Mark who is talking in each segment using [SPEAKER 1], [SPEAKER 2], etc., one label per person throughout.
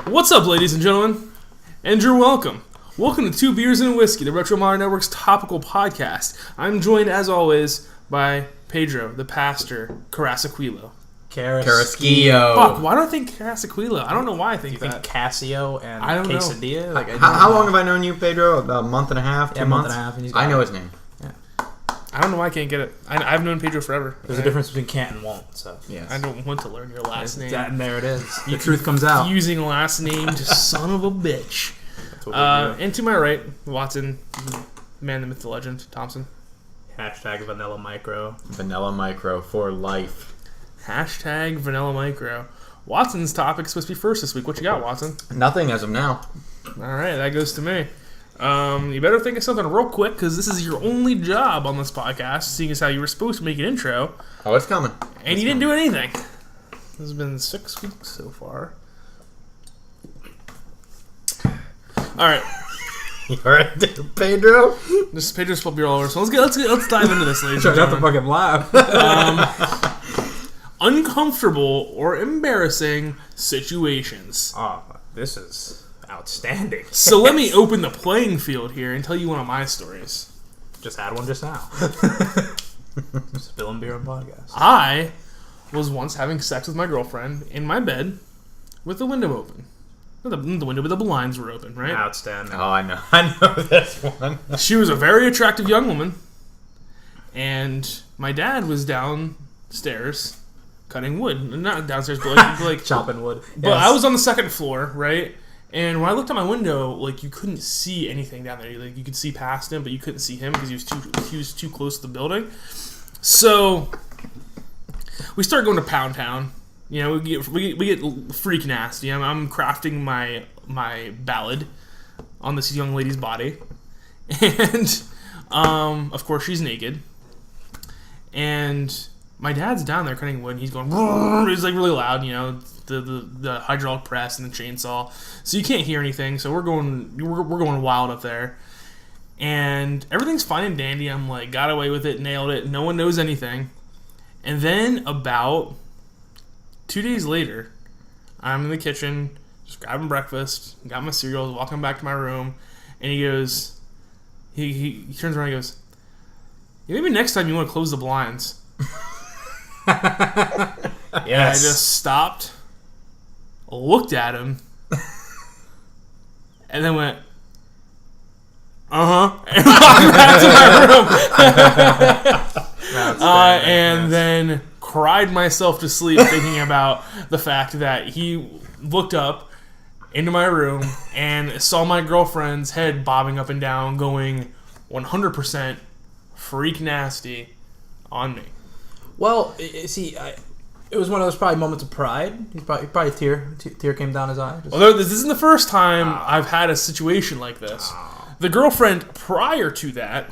[SPEAKER 1] What's up, ladies and gentlemen? And you're welcome. Welcome to Two Beers and a Whiskey, the Retro Modern Network's topical podcast. I'm joined, as always, by Pedro, the pastor, Carasequilo.
[SPEAKER 2] Carrasquillo.
[SPEAKER 1] Fuck, why do I think Carasequilo? I don't know why I think that.
[SPEAKER 3] Think Casio and
[SPEAKER 1] I don't know.
[SPEAKER 3] Quesadilla? Like,
[SPEAKER 2] How long have I known you, Pedro? About a month and a half, 2 months?
[SPEAKER 3] month and a half. And he's
[SPEAKER 2] I know his name.
[SPEAKER 1] I don't know why I can't get it. I've known Pedro forever.
[SPEAKER 3] There's a difference between can't and won't. So
[SPEAKER 2] Yes.
[SPEAKER 1] I don't want to learn your last name.
[SPEAKER 3] and there it is. The truth comes out.
[SPEAKER 1] Using last name, just son of a bitch.
[SPEAKER 3] That's what we do.
[SPEAKER 1] And to my right, Watson, man, the myth, the legend, Thompson.
[SPEAKER 3] Hashtag Vanilla Micro.
[SPEAKER 2] Vanilla Micro for life.
[SPEAKER 1] Hashtag Vanilla Micro. Watson's topic's supposed to be first this week. What you got, Watson?
[SPEAKER 2] Nothing as of now.
[SPEAKER 1] All right, that goes to me. You better think of something real quick, because this is your only job on this podcast, seeing as how you were supposed to make an intro,
[SPEAKER 2] Oh, it's coming.
[SPEAKER 1] and you didn't do anything. This has been 6 weeks so far. All right,
[SPEAKER 2] You alright, Pedro?
[SPEAKER 1] this is Pedro's Split Beer all over. So let's dive into this, ladies and
[SPEAKER 3] Try not to
[SPEAKER 1] gentlemen.
[SPEAKER 3] fucking laugh.
[SPEAKER 1] Uncomfortable or embarrassing situations.
[SPEAKER 3] Oh, this is outstanding.
[SPEAKER 1] So let me open the playing field here and tell you one of my stories.
[SPEAKER 3] Just had one just now. Spilling beer on podcast.
[SPEAKER 1] I was once having sex with my girlfriend in my bed with the window open. Not the window, but the blinds were open, right?
[SPEAKER 3] Outstanding.
[SPEAKER 2] Oh, I know this one.
[SPEAKER 1] She was a very attractive young woman, and my dad was downstairs cutting wood. Not downstairs, but like
[SPEAKER 3] Chopping wood.
[SPEAKER 1] But I was on the second floor, right? And when I looked out my window, like, you couldn't see anything down there. Like, you could see past him, but you couldn't see him because he was too close to the building. So we start going to Pound Town. You know, we get freak nasty. I'm crafting my ballad on this young lady's body, and of course she's naked, and my dad's down there cutting wood, and he's going, it's like really loud, you know, the hydraulic press and the chainsaw, so you can't hear anything. So we're going wild up there, and everything's fine and dandy. I'm like, got away with it, nailed it. No one knows anything. And then about 2 days later, I'm in the kitchen, just grabbing breakfast, got my cereals, walking back to my room, and he goes, he turns around and goes, yeah, maybe next time you want to close the blinds.
[SPEAKER 3] Yes.
[SPEAKER 1] And I just stopped, looked at him, and then went, and walked back to my room. And then cried myself to sleep thinking about the fact that he looked up into my room and saw my girlfriend's head bobbing up and down, going 100% freak nasty on me.
[SPEAKER 3] Well, see, it was one of those probably moments of pride. He probably tear came down his eye.
[SPEAKER 1] Although this isn't the first time I've had a situation like this. The girlfriend prior to that,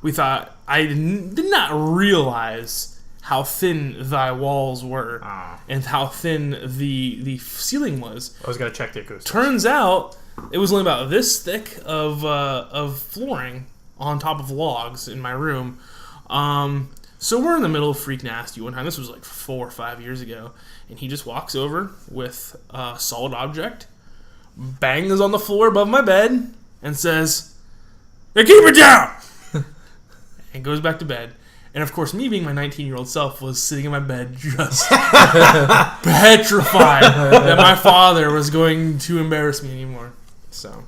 [SPEAKER 1] we thought, I did not realize how thin thy walls were and how thin the ceiling was.
[SPEAKER 3] I was going to check the acoustics.
[SPEAKER 1] Turns out it was only about this thick of flooring on top of logs in my room. So we're in the middle of freak nasty one time. This was like 4 or 5 years ago. And he just walks over with a solid object, bangs on the floor above my bed, and says, "Hey, keep it down!" and goes back to bed. And of course, me being my 19-year-old self was sitting in my bed just petrified that my father was going to embarrass me anymore. So,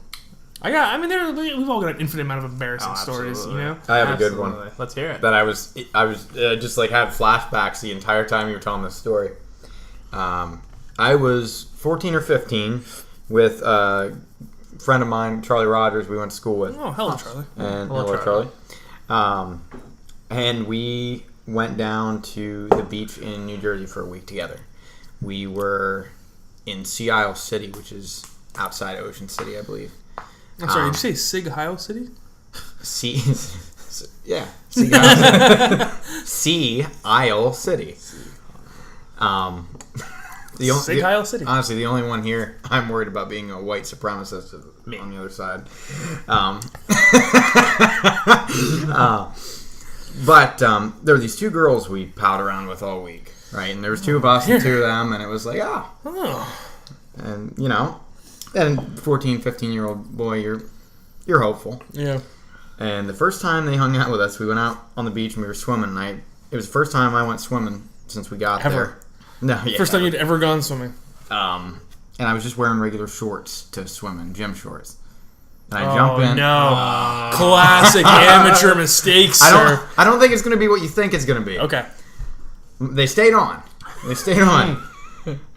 [SPEAKER 1] we've all got an infinite amount of embarrassing stories, you know?
[SPEAKER 2] I have a good one.
[SPEAKER 3] Let's hear it.
[SPEAKER 2] That I was just like had flashbacks the entire time you were telling this story. I was 14 or 15 with a friend of mine, Charlie Rogers, we went to school with.
[SPEAKER 1] Oh, hello, Charlie.
[SPEAKER 2] And
[SPEAKER 3] Hello,
[SPEAKER 2] Charlie. And we went down to the beach in New Jersey for a week together. We were in Sea Isle City, which is outside Ocean City, I believe.
[SPEAKER 1] I'm sorry, did you say Sig Heil City?
[SPEAKER 2] Sea Isle Sea Isle City.
[SPEAKER 1] Sig Heil City.
[SPEAKER 2] Honestly, the only one here I'm worried about being a white supremacist is on the other side. But there were these two girls we palled around with all week, right? And there was two of us and two of them, and it was like, And, you know, and 14, 15-year-old boy, you're hopeful.
[SPEAKER 1] Yeah.
[SPEAKER 2] And the first time they hung out with us, we went out on the beach and we were swimming. And it was the first time I went swimming since we got there. No, yeah.
[SPEAKER 1] First time you'd ever gone swimming.
[SPEAKER 2] And I was just wearing regular shorts to swim in, gym shorts. And I jump in.
[SPEAKER 1] No. Classic amateur mistakes, sir.
[SPEAKER 2] I don't think it's going to be what you think it's going to be.
[SPEAKER 1] Okay.
[SPEAKER 2] They stayed on.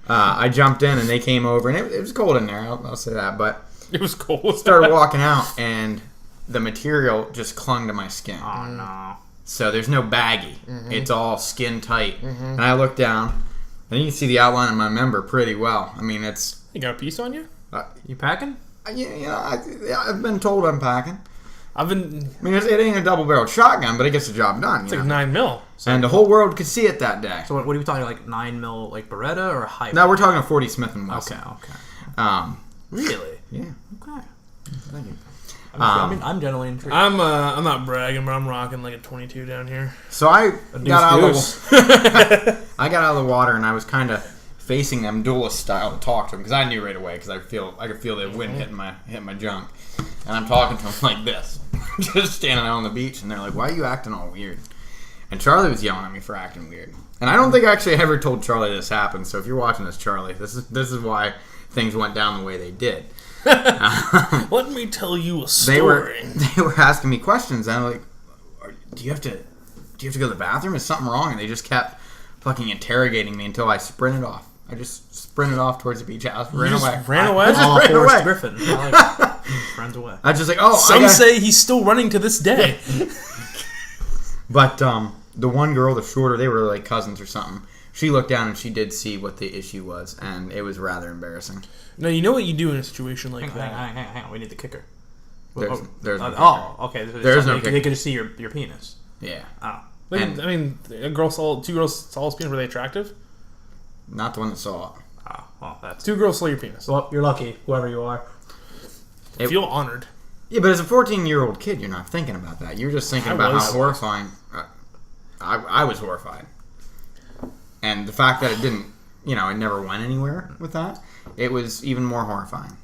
[SPEAKER 2] I jumped in and they came over. And it was cold in there, I'll say that. But
[SPEAKER 1] it was cold.
[SPEAKER 2] Started walking out and the material just clung to my skin.
[SPEAKER 3] Oh, no.
[SPEAKER 2] So there's no baggy. Mm-hmm. It's all skin tight. Mm-hmm. And I look down and you can see the outline of my member pretty well. I mean, it's...
[SPEAKER 1] You got a piece on you?
[SPEAKER 3] You packing?
[SPEAKER 2] I've been told I'm packing.
[SPEAKER 1] I mean,
[SPEAKER 2] it ain't a double-barreled shotgun, but it gets the job done.
[SPEAKER 1] It's like 9 mil.
[SPEAKER 2] And the whole world could see it that day.
[SPEAKER 3] So what are we talking, like 9 mil, like Beretta or a high?
[SPEAKER 2] No, we're talking a 40 Smith & Wesson.
[SPEAKER 3] Okay.
[SPEAKER 2] Really? Yeah.
[SPEAKER 3] Okay.
[SPEAKER 2] Thank you.
[SPEAKER 3] I'm generally intrigued.
[SPEAKER 1] I'm not bragging, but I'm rocking like a 22 down here.
[SPEAKER 2] So I got out of the water and I was kind of facing them duelist style to talk to them because I knew right away because I could feel the wind hitting my junk, and I'm talking to them like this, just standing out on the beach, and they're like, "Why are you acting all weird?" And Charlie was yelling at me for acting weird, and I don't think I actually ever told Charlie this happened. So if you're watching this, Charlie, this is why things went down the way they did.
[SPEAKER 1] Let me tell you a story.
[SPEAKER 2] They were asking me questions, and I'm like, "Do you have to go to the bathroom? Is something wrong?" And they just kept fucking interrogating me until I sprinted off. I just sprinted off towards the beach house. Ran away.
[SPEAKER 3] Forrest Griffin. I like it. Runs away.
[SPEAKER 2] I was just like,
[SPEAKER 1] Some say he's still running to this day.
[SPEAKER 2] But the one girl, the shorter, they were like cousins or something. She looked down and she did see what the issue was, and it was rather embarrassing.
[SPEAKER 1] Now, you know what you do in a situation like that.
[SPEAKER 3] Hang on. We need the kicker.
[SPEAKER 2] There's no kicker.
[SPEAKER 3] Oh, okay.
[SPEAKER 2] There's no kicker.
[SPEAKER 3] They can see your penis.
[SPEAKER 2] Yeah.
[SPEAKER 3] Oh.
[SPEAKER 1] Two girls saw his penis. Were they attractive?
[SPEAKER 2] Not the one that saw it.
[SPEAKER 3] Oh, well, that's...
[SPEAKER 1] 2 girls saw your penis.
[SPEAKER 3] Well, you're lucky, whoever you are.
[SPEAKER 1] Feel honored.
[SPEAKER 2] Yeah, but as a 14-year-old kid, you're not thinking about that. You're just thinking about how horrifying... I was horrified. And the fact that it didn't... it never went anywhere with that, it was even more horrifying.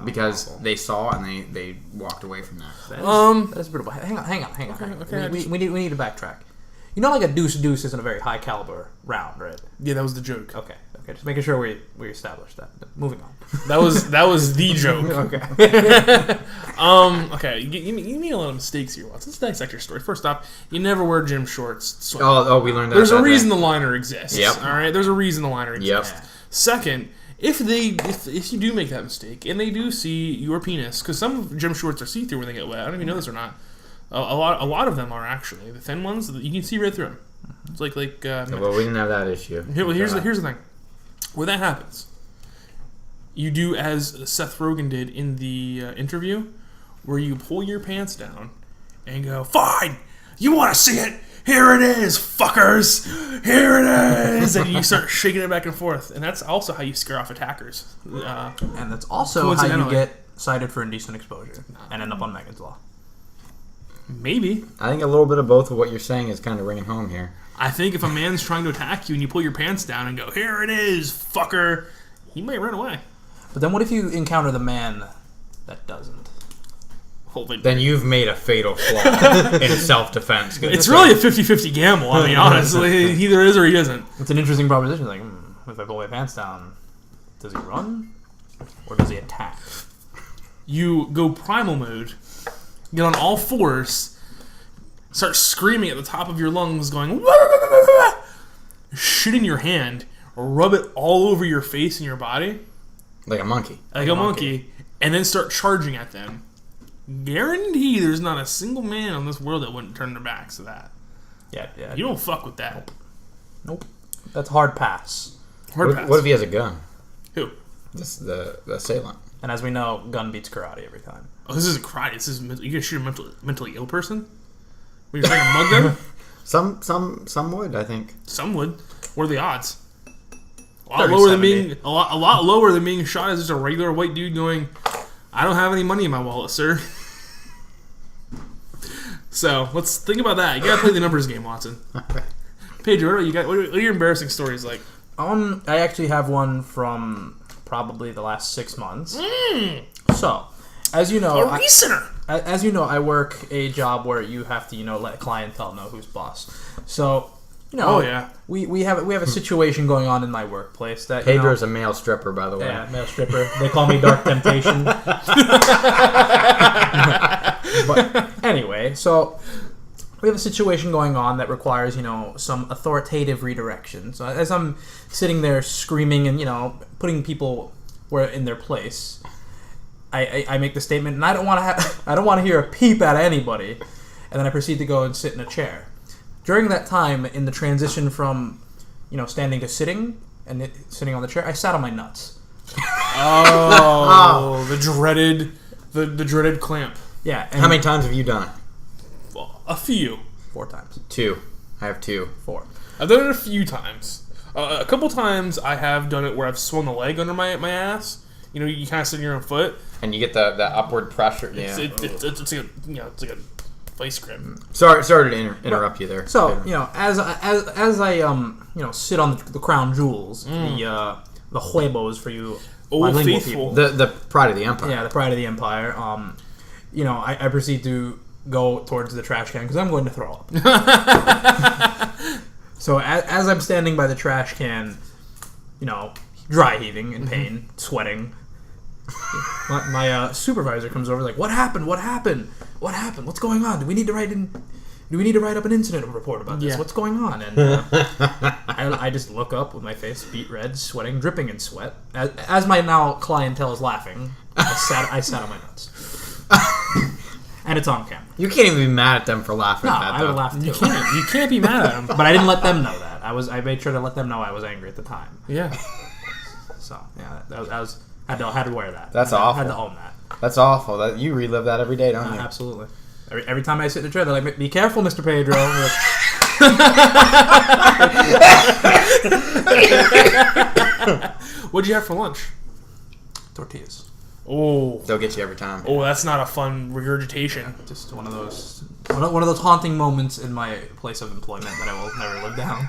[SPEAKER 2] Because they saw and they walked away from that.
[SPEAKER 3] That's brutal. Hang on.
[SPEAKER 1] Okay,
[SPEAKER 3] we need to backtrack. You know, like a deuce isn't a very high caliber round, right?
[SPEAKER 1] Yeah, that was the joke.
[SPEAKER 3] Okay. Just making sure we established that. Moving on.
[SPEAKER 1] That was the joke.
[SPEAKER 3] Okay.
[SPEAKER 1] Okay. You made a lot of mistakes here, Watson. Let's dissect your story. First off, you never wear gym shorts.
[SPEAKER 2] Oh, we learned that.
[SPEAKER 1] There's a reason the liner exists.
[SPEAKER 2] Yep.
[SPEAKER 1] All right. There's a reason the liner exists.
[SPEAKER 2] Yep.
[SPEAKER 1] Second, if you do make that mistake and they do see your penis, because some gym shorts are see-through when they get wet. I don't even know this or not. A lot of them are actually the thin ones. You can see right through them. It's like.
[SPEAKER 2] Well, we didn't have that issue.
[SPEAKER 1] Here's the thing. When that happens, you do as Seth Rogen did in the interview, where you pull your pants down and go, "Fine, you want to see it? Here it is, fuckers. Here it is," and you start shaking it back and forth. And that's also how you scare off attackers.
[SPEAKER 3] And that's also how you get cited for indecent exposure and end up on Megan's Law.
[SPEAKER 1] Maybe.
[SPEAKER 2] I think a little bit of both of what you're saying is kind of ringing home here.
[SPEAKER 1] I think if a man's trying to attack you and you pull your pants down and go, "Here it is, fucker," he might run away.
[SPEAKER 3] But then what if you encounter the man that doesn't?
[SPEAKER 2] Then you've made a fatal flaw in self-defense.
[SPEAKER 1] It's really a 50-50 gamble. I mean, honestly, he either is or he isn't.
[SPEAKER 3] It's an interesting proposition. Like, if I pull my pants down, does he run or does he attack?
[SPEAKER 1] You go primal mode, get on all fours, start screaming at the top of your lungs, going, shit in your hand, rub it all over your face and your body.
[SPEAKER 2] Like a monkey.
[SPEAKER 1] Like a monkey. And then start charging at them. Guarantee there's not a single man on this world that wouldn't turn their backs to that.
[SPEAKER 3] Yeah.
[SPEAKER 1] You don't fuck with that.
[SPEAKER 3] Nope. That's hard pass.
[SPEAKER 2] What if he has a gun?
[SPEAKER 1] Who?
[SPEAKER 2] The assailant.
[SPEAKER 3] And as we know, gun beats karate every time.
[SPEAKER 1] Oh, this isn't karate. This is you gonna shoot a mentally ill person? When you're trying to mug them?
[SPEAKER 2] Some would, I think.
[SPEAKER 1] Some would. What are the odds? A lot lower than being shot as just a regular white dude going, "I don't have any money in my wallet, sir." So let's think about that. You gotta play the numbers game, Watson. Pedro, what are your embarrassing stories like?
[SPEAKER 3] I actually have one from probably the last 6 months. So, as you know,
[SPEAKER 1] A recenter.
[SPEAKER 3] As you know, I work a job where you have to, let clientele know who's boss. So,
[SPEAKER 1] Oh, yeah.
[SPEAKER 3] we have a situation going on in my workplace that
[SPEAKER 2] Pedro's a male stripper, by the way.
[SPEAKER 3] yeah, male stripper. They call me Dark Temptation. But anyway, so we have a situation going on that requires, some authoritative redirection. So as I'm sitting there screaming and, putting people in their place, I make the statement, and I don't want to hear a peep out of anybody, and then I proceed to go and sit in a chair. During that time, in the transition from, standing to sitting and sitting on the chair, I sat on my nuts.
[SPEAKER 1] Oh, the dreaded clamp.
[SPEAKER 3] Yeah. And
[SPEAKER 2] How many times have you done it?
[SPEAKER 1] Well, a few.
[SPEAKER 3] 4 times.
[SPEAKER 2] 2. I have 2.
[SPEAKER 3] 4.
[SPEAKER 1] I've done it a few times. A couple times I have done it where I've swung the leg under my ass. You kind of sit on your own foot.
[SPEAKER 2] And you get that upward pressure. Yeah.
[SPEAKER 1] It's like a vice grip.
[SPEAKER 2] Sorry to interrupt you there.
[SPEAKER 3] So as I sit on the crown jewels, the huevos for you bilingual
[SPEAKER 1] faithful.
[SPEAKER 3] people,
[SPEAKER 2] The pride of the empire.
[SPEAKER 3] yeah, the pride of the empire. I proceed to go towards the trash can because I'm going to throw up. So as I'm standing by the trash can, dry heaving in pain, sweating. My supervisor comes over like, what happened? What's going on? Do we need to write up an incident report about this?
[SPEAKER 1] Yeah.
[SPEAKER 3] What's going on? And I just look up with my face beet red, sweating, dripping in sweat. As my now clientele is laughing, I sat on my nuts. And it's on camera.
[SPEAKER 2] You can't even be mad at them for laughing
[SPEAKER 3] No,
[SPEAKER 2] at that,
[SPEAKER 3] I would
[SPEAKER 2] though.
[SPEAKER 3] laugh too.
[SPEAKER 1] You can't be mad at him.
[SPEAKER 3] But I didn't let them know that. I made sure to let them know I was angry at the time.
[SPEAKER 1] Yeah.
[SPEAKER 3] So yeah, that was I had to wear that.
[SPEAKER 2] That's
[SPEAKER 3] I
[SPEAKER 2] awful.
[SPEAKER 3] had to own that.
[SPEAKER 2] That's awful. You relive that every day, don't you?
[SPEAKER 3] Absolutely. Every time I sit in the chair, they're like, "Be careful, Mr. Pedro."
[SPEAKER 1] What'd you have for lunch?
[SPEAKER 3] Tortillas.
[SPEAKER 1] Oh.
[SPEAKER 2] They'll get you every time.
[SPEAKER 1] Oh, that's not a fun regurgitation.
[SPEAKER 3] Just one of those haunting moments in my place of employment that I will never live down.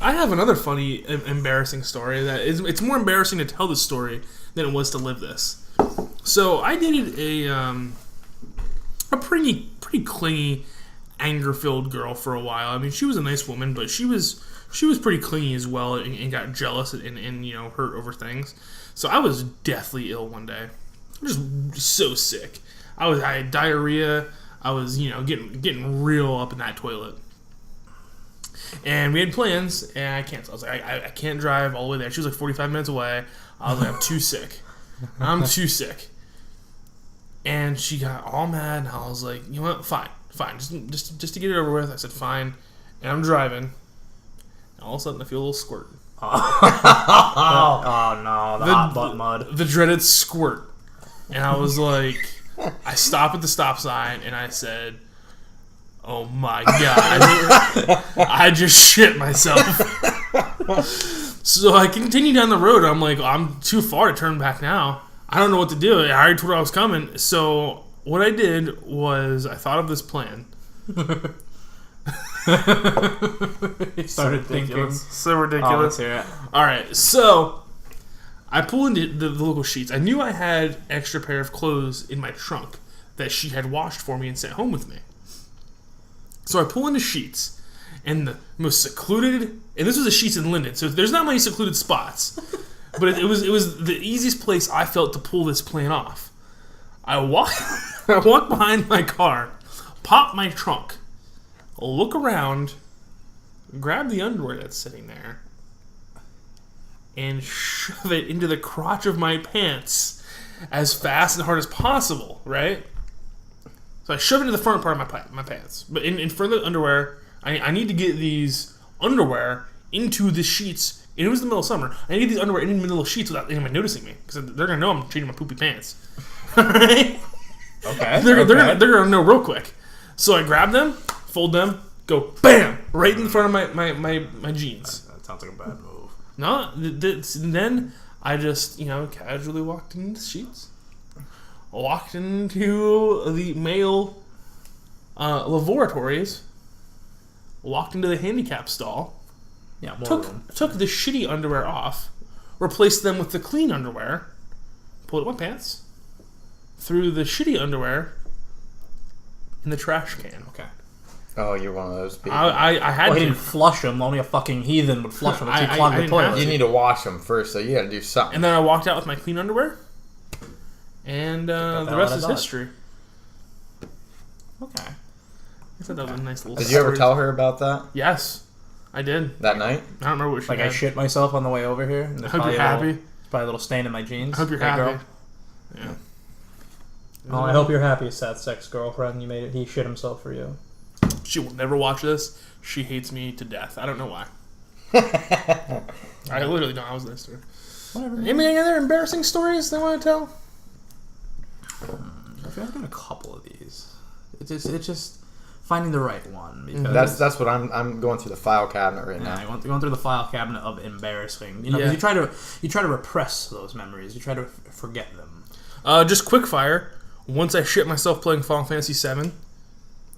[SPEAKER 1] I have another funny, embarrassing story that it's more embarrassing to tell this story than it was to live this. So I dated a pretty clingy, anger-filled girl for a while. I mean, she was a nice woman, but she was pretty clingy as well, and got jealous and hurt over things. So I was deathly ill one day. I was just so sick. I had diarrhea. I was getting real up in that toilet. And we had plans, and I canceled. I was like, I can't drive all the way there. She was like 45 minutes away. I was like, I'm too sick. I'm too sick. And she got all mad, and I was like, you know what? Fine. Just to get it over with. I said, fine. And I'm driving. And all of a sudden, I feel a little squirt.
[SPEAKER 3] Oh no, the hot butt mud.
[SPEAKER 1] The dreaded squirt. And I was like, I stopped at the stop sign, and I said, oh my god, I just shit myself. So I continued down the road. I'm like, I'm too far to turn back now. I don't know what to do. I already told her I was coming. So what I did was I thought of this plan.
[SPEAKER 3] He started thinking.
[SPEAKER 1] So
[SPEAKER 3] Oh,
[SPEAKER 1] ridiculous.
[SPEAKER 3] let's hear it.
[SPEAKER 1] All right, so I pull into the local sheets. I knew I had an extra pair of clothes in my trunk that she had washed for me and sent home with me. So I pull into Sheets, and the most secluded, and this was a Sheets in Linden, so there's not many secluded spots, but it was the easiest place I felt to pull this plan off. I walk behind my car, pop my trunk, look around, grab the underwear that's sitting there, and shove it into the crotch of my pants as fast and hard as possible, right? So I shove it into the front part of my pants. But in front of the underwear, I need to get these underwear into the sheets. And it was the middle of summer. I need these underwear in the middle of sheets without anyone noticing me. Because they're going to know I'm changing my poopy pants. Alright?
[SPEAKER 3] Okay.
[SPEAKER 1] They're going to know real quick. So I grab them, fold them, go BAM! Right in front of my jeans.
[SPEAKER 3] That sounds like a bad move.
[SPEAKER 1] No, then I just, casually walked into the sheets. Walked into the male laboratories. Walked into the handicap stall.
[SPEAKER 3] Yeah, more room.
[SPEAKER 1] took the shitty underwear off, replaced them with the clean underwear, pulled up my pants, threw the shitty underwear in the trash can.
[SPEAKER 3] Okay.
[SPEAKER 2] Oh, you're one of those people.
[SPEAKER 1] I had
[SPEAKER 3] Well, he
[SPEAKER 1] to.
[SPEAKER 3] didn't flush them. Only a fucking heathen would flush them if he
[SPEAKER 1] I
[SPEAKER 3] clogged the
[SPEAKER 1] didn't have
[SPEAKER 3] toilet.
[SPEAKER 2] You need to wash them first, so you got to do something.
[SPEAKER 1] And then I walked out with my clean underwear, and the
[SPEAKER 3] hell
[SPEAKER 1] rest
[SPEAKER 3] out
[SPEAKER 1] is
[SPEAKER 3] of Dodge.
[SPEAKER 1] history.
[SPEAKER 3] Okay.
[SPEAKER 1] I thought that was a nice little.
[SPEAKER 2] Did you ever
[SPEAKER 1] story.
[SPEAKER 2] tell her about that
[SPEAKER 1] Yes, I did.
[SPEAKER 2] that night?
[SPEAKER 1] I don't remember what she
[SPEAKER 3] Like
[SPEAKER 1] had.
[SPEAKER 3] I shit myself on the way over here. And
[SPEAKER 1] I
[SPEAKER 3] there's
[SPEAKER 1] hope
[SPEAKER 3] probably
[SPEAKER 1] you're
[SPEAKER 3] a little-
[SPEAKER 1] happy.
[SPEAKER 3] Probably a little stain in my jeans.
[SPEAKER 1] I hope you're
[SPEAKER 3] Hey,
[SPEAKER 1] happy.
[SPEAKER 3] girl.
[SPEAKER 1] Yeah.
[SPEAKER 3] Oh, I hope you're happy, Seth, sex girlfriend. You made it. He shit himself for you.
[SPEAKER 1] She will never watch this. She hates me to death. I don't know why. I literally don't. I was nice to her.
[SPEAKER 3] Whatever.
[SPEAKER 1] Any other embarrassing stories they want to tell?
[SPEAKER 3] I feel like I've got a couple of these. It's just finding the right one. Because
[SPEAKER 2] That's what I'm going through the file cabinet right
[SPEAKER 3] yeah,
[SPEAKER 2] now.
[SPEAKER 3] going through the file cabinet of embarrassing. You know, 'cause
[SPEAKER 1] Yeah.
[SPEAKER 3] you try to repress those memories. You try to forget them.
[SPEAKER 1] Just quick fire. Once I shit myself playing Final Fantasy VII.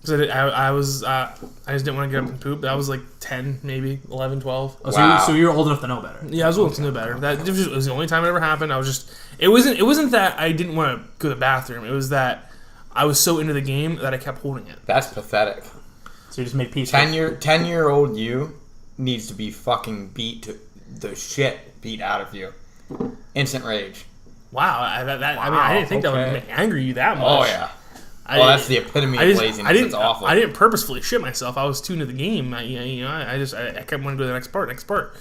[SPEAKER 1] Because I just didn't want to get up and poop. I was like 10, maybe 11, 12.
[SPEAKER 3] Oh,
[SPEAKER 2] Wow.
[SPEAKER 3] so you're old enough to know better.
[SPEAKER 1] Yeah, I was willing to know better. That it was the only time it ever happened. I was just it wasn't that I didn't want to go to the bathroom. It was that I was so into the game that I kept holding it.
[SPEAKER 2] That's pathetic.
[SPEAKER 3] So you just made peace.
[SPEAKER 2] 10-year-old you needs to be fucking beat to the shit beat out of you. Instant rage.
[SPEAKER 1] Wow, I mean, I didn't think that
[SPEAKER 3] okay.
[SPEAKER 1] would anger you that much.
[SPEAKER 2] Oh yeah. Oh, that's the epitome of laziness. It's awful.
[SPEAKER 1] I didn't purposefully shit myself. I was tuned to the game. I kept wanting to go to the next part.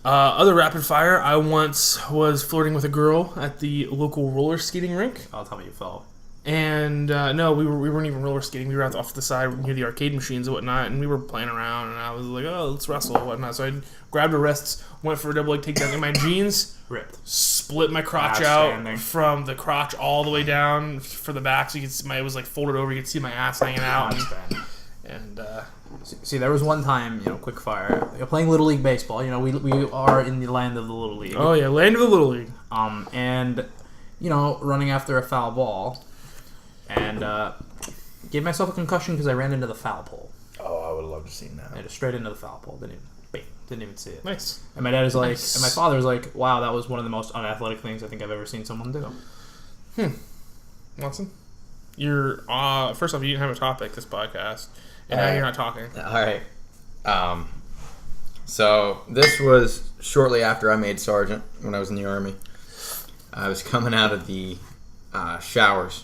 [SPEAKER 1] Other rapid fire. I once was flirting with a girl at the local roller skating rink,
[SPEAKER 3] I'll tell me you fell.
[SPEAKER 1] and no, we weren't even roller skating. We were out off to the side near the arcade machines and whatnot, and we were playing around. And I was like, "Oh, let's wrestle and whatnot." So I grabbed her wrists, went for a double leg takedown in my jeans.
[SPEAKER 3] Ripped.
[SPEAKER 1] Split my crotch
[SPEAKER 3] Outstanding.
[SPEAKER 1] out from the crotch all the way down for the back, so you could see it was like folded over. You could see my ass hanging out, and
[SPEAKER 3] See, there was one time, quick fire. Playing Little League baseball. We are in the land of the Little League.
[SPEAKER 1] oh yeah, land of the Little League.
[SPEAKER 3] And running after a foul ball, and gave myself a concussion because I ran into the foul pole.
[SPEAKER 2] Oh, I would love to see that.
[SPEAKER 3] I just straight into the foul pole. Didn't even see it.
[SPEAKER 1] Nice.
[SPEAKER 3] And my dad is like,
[SPEAKER 1] Nice.
[SPEAKER 3] and my father was like, "Wow, that was one of the most unathletic things I think I've ever seen someone do."
[SPEAKER 1] Watson, you're first off, you didn't have a topic this podcast, and now you're not talking.
[SPEAKER 2] All right. So this was shortly after I made sergeant when I was in the Army. I was coming out of the showers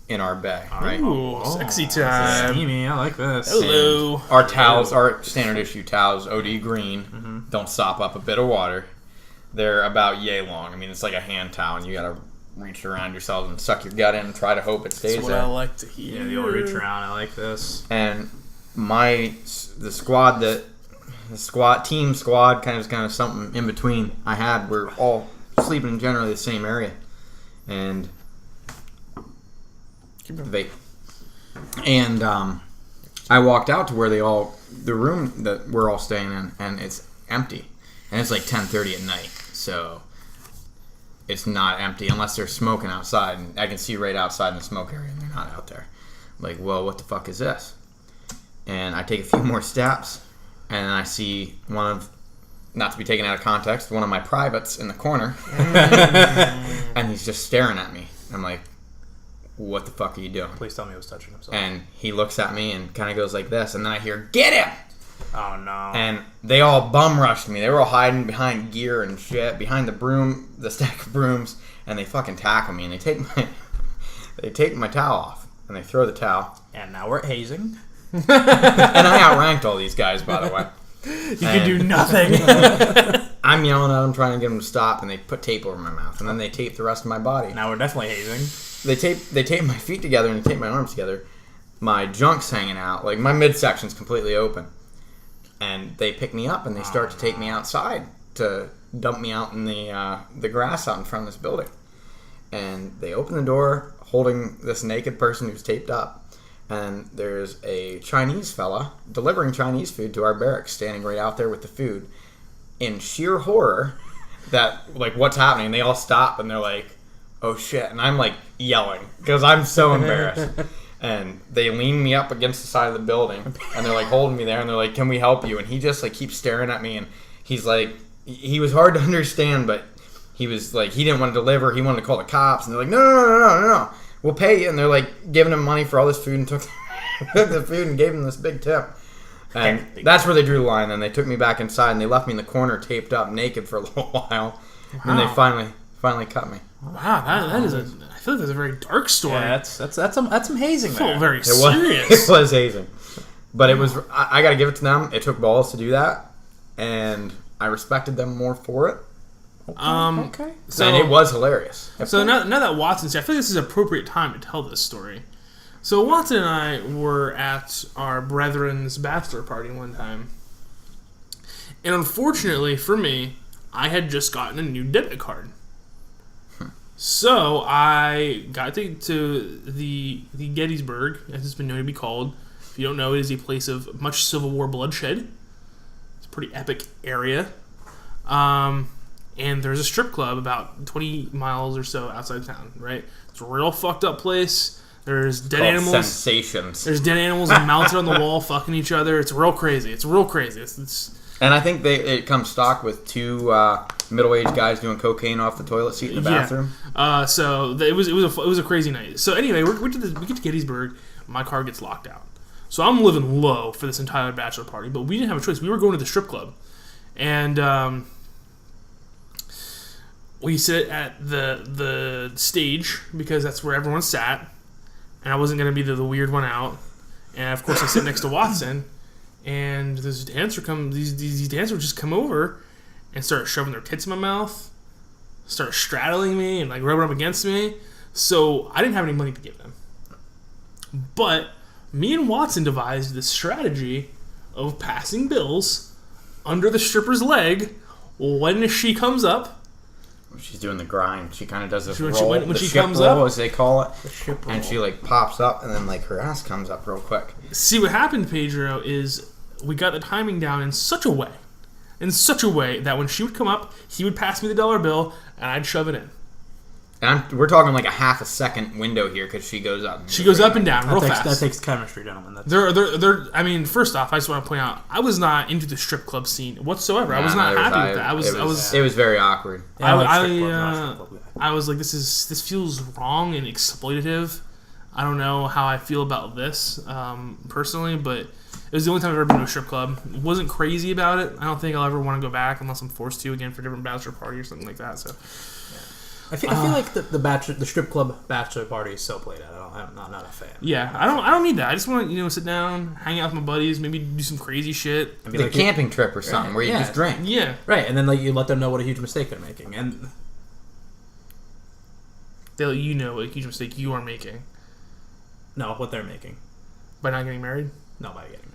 [SPEAKER 2] in our bay, right?
[SPEAKER 1] Ooh, sexy time.
[SPEAKER 3] Steamy, I like this.
[SPEAKER 1] Hello.
[SPEAKER 2] Our towels, our standard issue towels, OD green, don't sop up a bit of water. They're about yay long. I mean, it's like a hand towel, and you gotta reach around yourself and suck your gut in and try to hope it stays
[SPEAKER 1] That's what
[SPEAKER 2] there.
[SPEAKER 1] I like to hear.
[SPEAKER 3] Yeah, the old reach around. I like this.
[SPEAKER 2] And the team squad, kind of something in between I had, we're all sleeping in generally the same area. And vape. And I walked out to where the room that we're all staying in, and it's empty. And it's like 10:30 at night, so it's not empty unless they're smoking outside. And I can see right outside in the smoke area, and they're not out there. Like, well, what the fuck is this? And I take a few more steps, and I see one of, not to be taken out of context, one of my privates in the corner. And he's just staring at me. I'm like, what the fuck are you doing?
[SPEAKER 3] Please tell me he was touching himself.
[SPEAKER 2] And he looks at me and kind of goes like this, and then I hear, get him!
[SPEAKER 3] Oh no.
[SPEAKER 2] And they all bum rushed me. They were all hiding behind gear and shit, behind the stack of brooms, and they fucking tackle me, and they take my towel off, and they throw the towel.
[SPEAKER 3] And now we're hazing.
[SPEAKER 2] And I outranked all these guys, by the way.
[SPEAKER 1] You can do nothing.
[SPEAKER 2] I'm yelling at them, trying to get them to stop, and they put tape over my mouth, and then they tape the rest of my body.
[SPEAKER 3] Now we're definitely hazing.
[SPEAKER 2] They tape my feet together and they tape my arms together. My junk's hanging out, like my midsection's completely open. And they pick me up and they start to take me outside to dump me out in the grass out in front of this building. And they open the door holding this naked person who's taped up. And there's a Chinese fella delivering Chinese food to our barracks, standing right out there with the food, in sheer horror that, like, what's happening? They all stop and they're like, oh shit. And I'm like yelling because I'm so embarrassed. And they lean me up against the side of the building, and they're like holding me there, and they're like, "Can we help you?" And he just like keeps staring at me, and he's like, he was hard to understand, but he was like, he didn't want to deliver. He wanted to call the cops, and they're like, "No, we'll pay you." And they're like giving him money for all this food, and took the food and gave him this big tip. And that's where they drew the line. Then they took me back inside, and they left me in the corner, taped up, naked for a little while. Wow. And they finally cut me.
[SPEAKER 1] Wow, that is I feel like that's a very dark story.
[SPEAKER 3] Yeah, that's some hazing there.
[SPEAKER 1] Felt very serious.
[SPEAKER 2] It was hazing. But it was, I got to give it to them. It took balls to do that. And I respected them more for it.
[SPEAKER 3] Okay.
[SPEAKER 2] So, and it was hilarious.
[SPEAKER 1] So now that Watson's here, I feel like this is an appropriate time to tell this story. So Watson and I were at our brethren's bachelor party one time. And unfortunately for me, I had just gotten a new debit card. So I got to the Gettysburg, as it's been known to be called. If you don't know, it is a place of much Civil War bloodshed. It's a pretty epic area. And there's a strip club about 20 miles or so outside town, right? It's a real fucked up place. There's dead animals.
[SPEAKER 2] Sensations.
[SPEAKER 1] There's dead animals mounted on the wall fucking each other. It's real crazy.
[SPEAKER 2] And I think it comes stocked with two middle-aged guys doing cocaine off the toilet seat in the bathroom.
[SPEAKER 1] Yeah. So it was a crazy night. So anyway, we get to Gettysburg. My car gets locked out. So I'm living low for this entire bachelor party. But we didn't have a choice. We were going to the strip club, and we sit at the stage because that's where everyone sat, and I wasn't going to be the weird one out. And of course, I sit next to Watson. And these dancers just come over and start shoving their tits in my mouth, start straddling me and like rubbing up against me. So I didn't have any money to give them. But me and Watson devised this strategy of passing bills under the stripper's leg when she comes up.
[SPEAKER 2] She's doing the grind. She kind of does this roll.
[SPEAKER 1] When she comes up,
[SPEAKER 2] as they call it. The ship roll. And she like pops up, and then like her ass comes up real quick.
[SPEAKER 1] See, what happened, Pedro, is we got the timing down in such a way that when she would come up, he would pass me the dollar bill, and I'd shove it in.
[SPEAKER 2] And we're talking like a half a second window here because she goes up.
[SPEAKER 1] She goes up and down real fast.
[SPEAKER 3] That takes chemistry, gentlemen.
[SPEAKER 1] I mean, first off, I just want to point out, I was not into the strip club scene whatsoever. I was not happy with that.
[SPEAKER 2] It was very awkward.
[SPEAKER 1] Yeah, I was like, this feels wrong and exploitative. I don't know how I feel about this personally, but it was the only time I've ever been to a strip club. Wasn't crazy about it. I don't think I'll ever want to go back unless I'm forced to again for a different bachelor party or something like that. So.
[SPEAKER 3] I feel like the strip club bachelor party is so played out. I'm not a fan.
[SPEAKER 1] Yeah, I don't need that. I just want to sit down, hang out with my buddies, maybe do some crazy shit.
[SPEAKER 2] Like a camping trip or something where you just drink.
[SPEAKER 1] Yeah,
[SPEAKER 3] right. And then like you let them know what a huge mistake they're making, and
[SPEAKER 1] they let you know what a huge mistake you are making.
[SPEAKER 3] No, what they're making
[SPEAKER 1] by not getting married.
[SPEAKER 3] No, by getting married.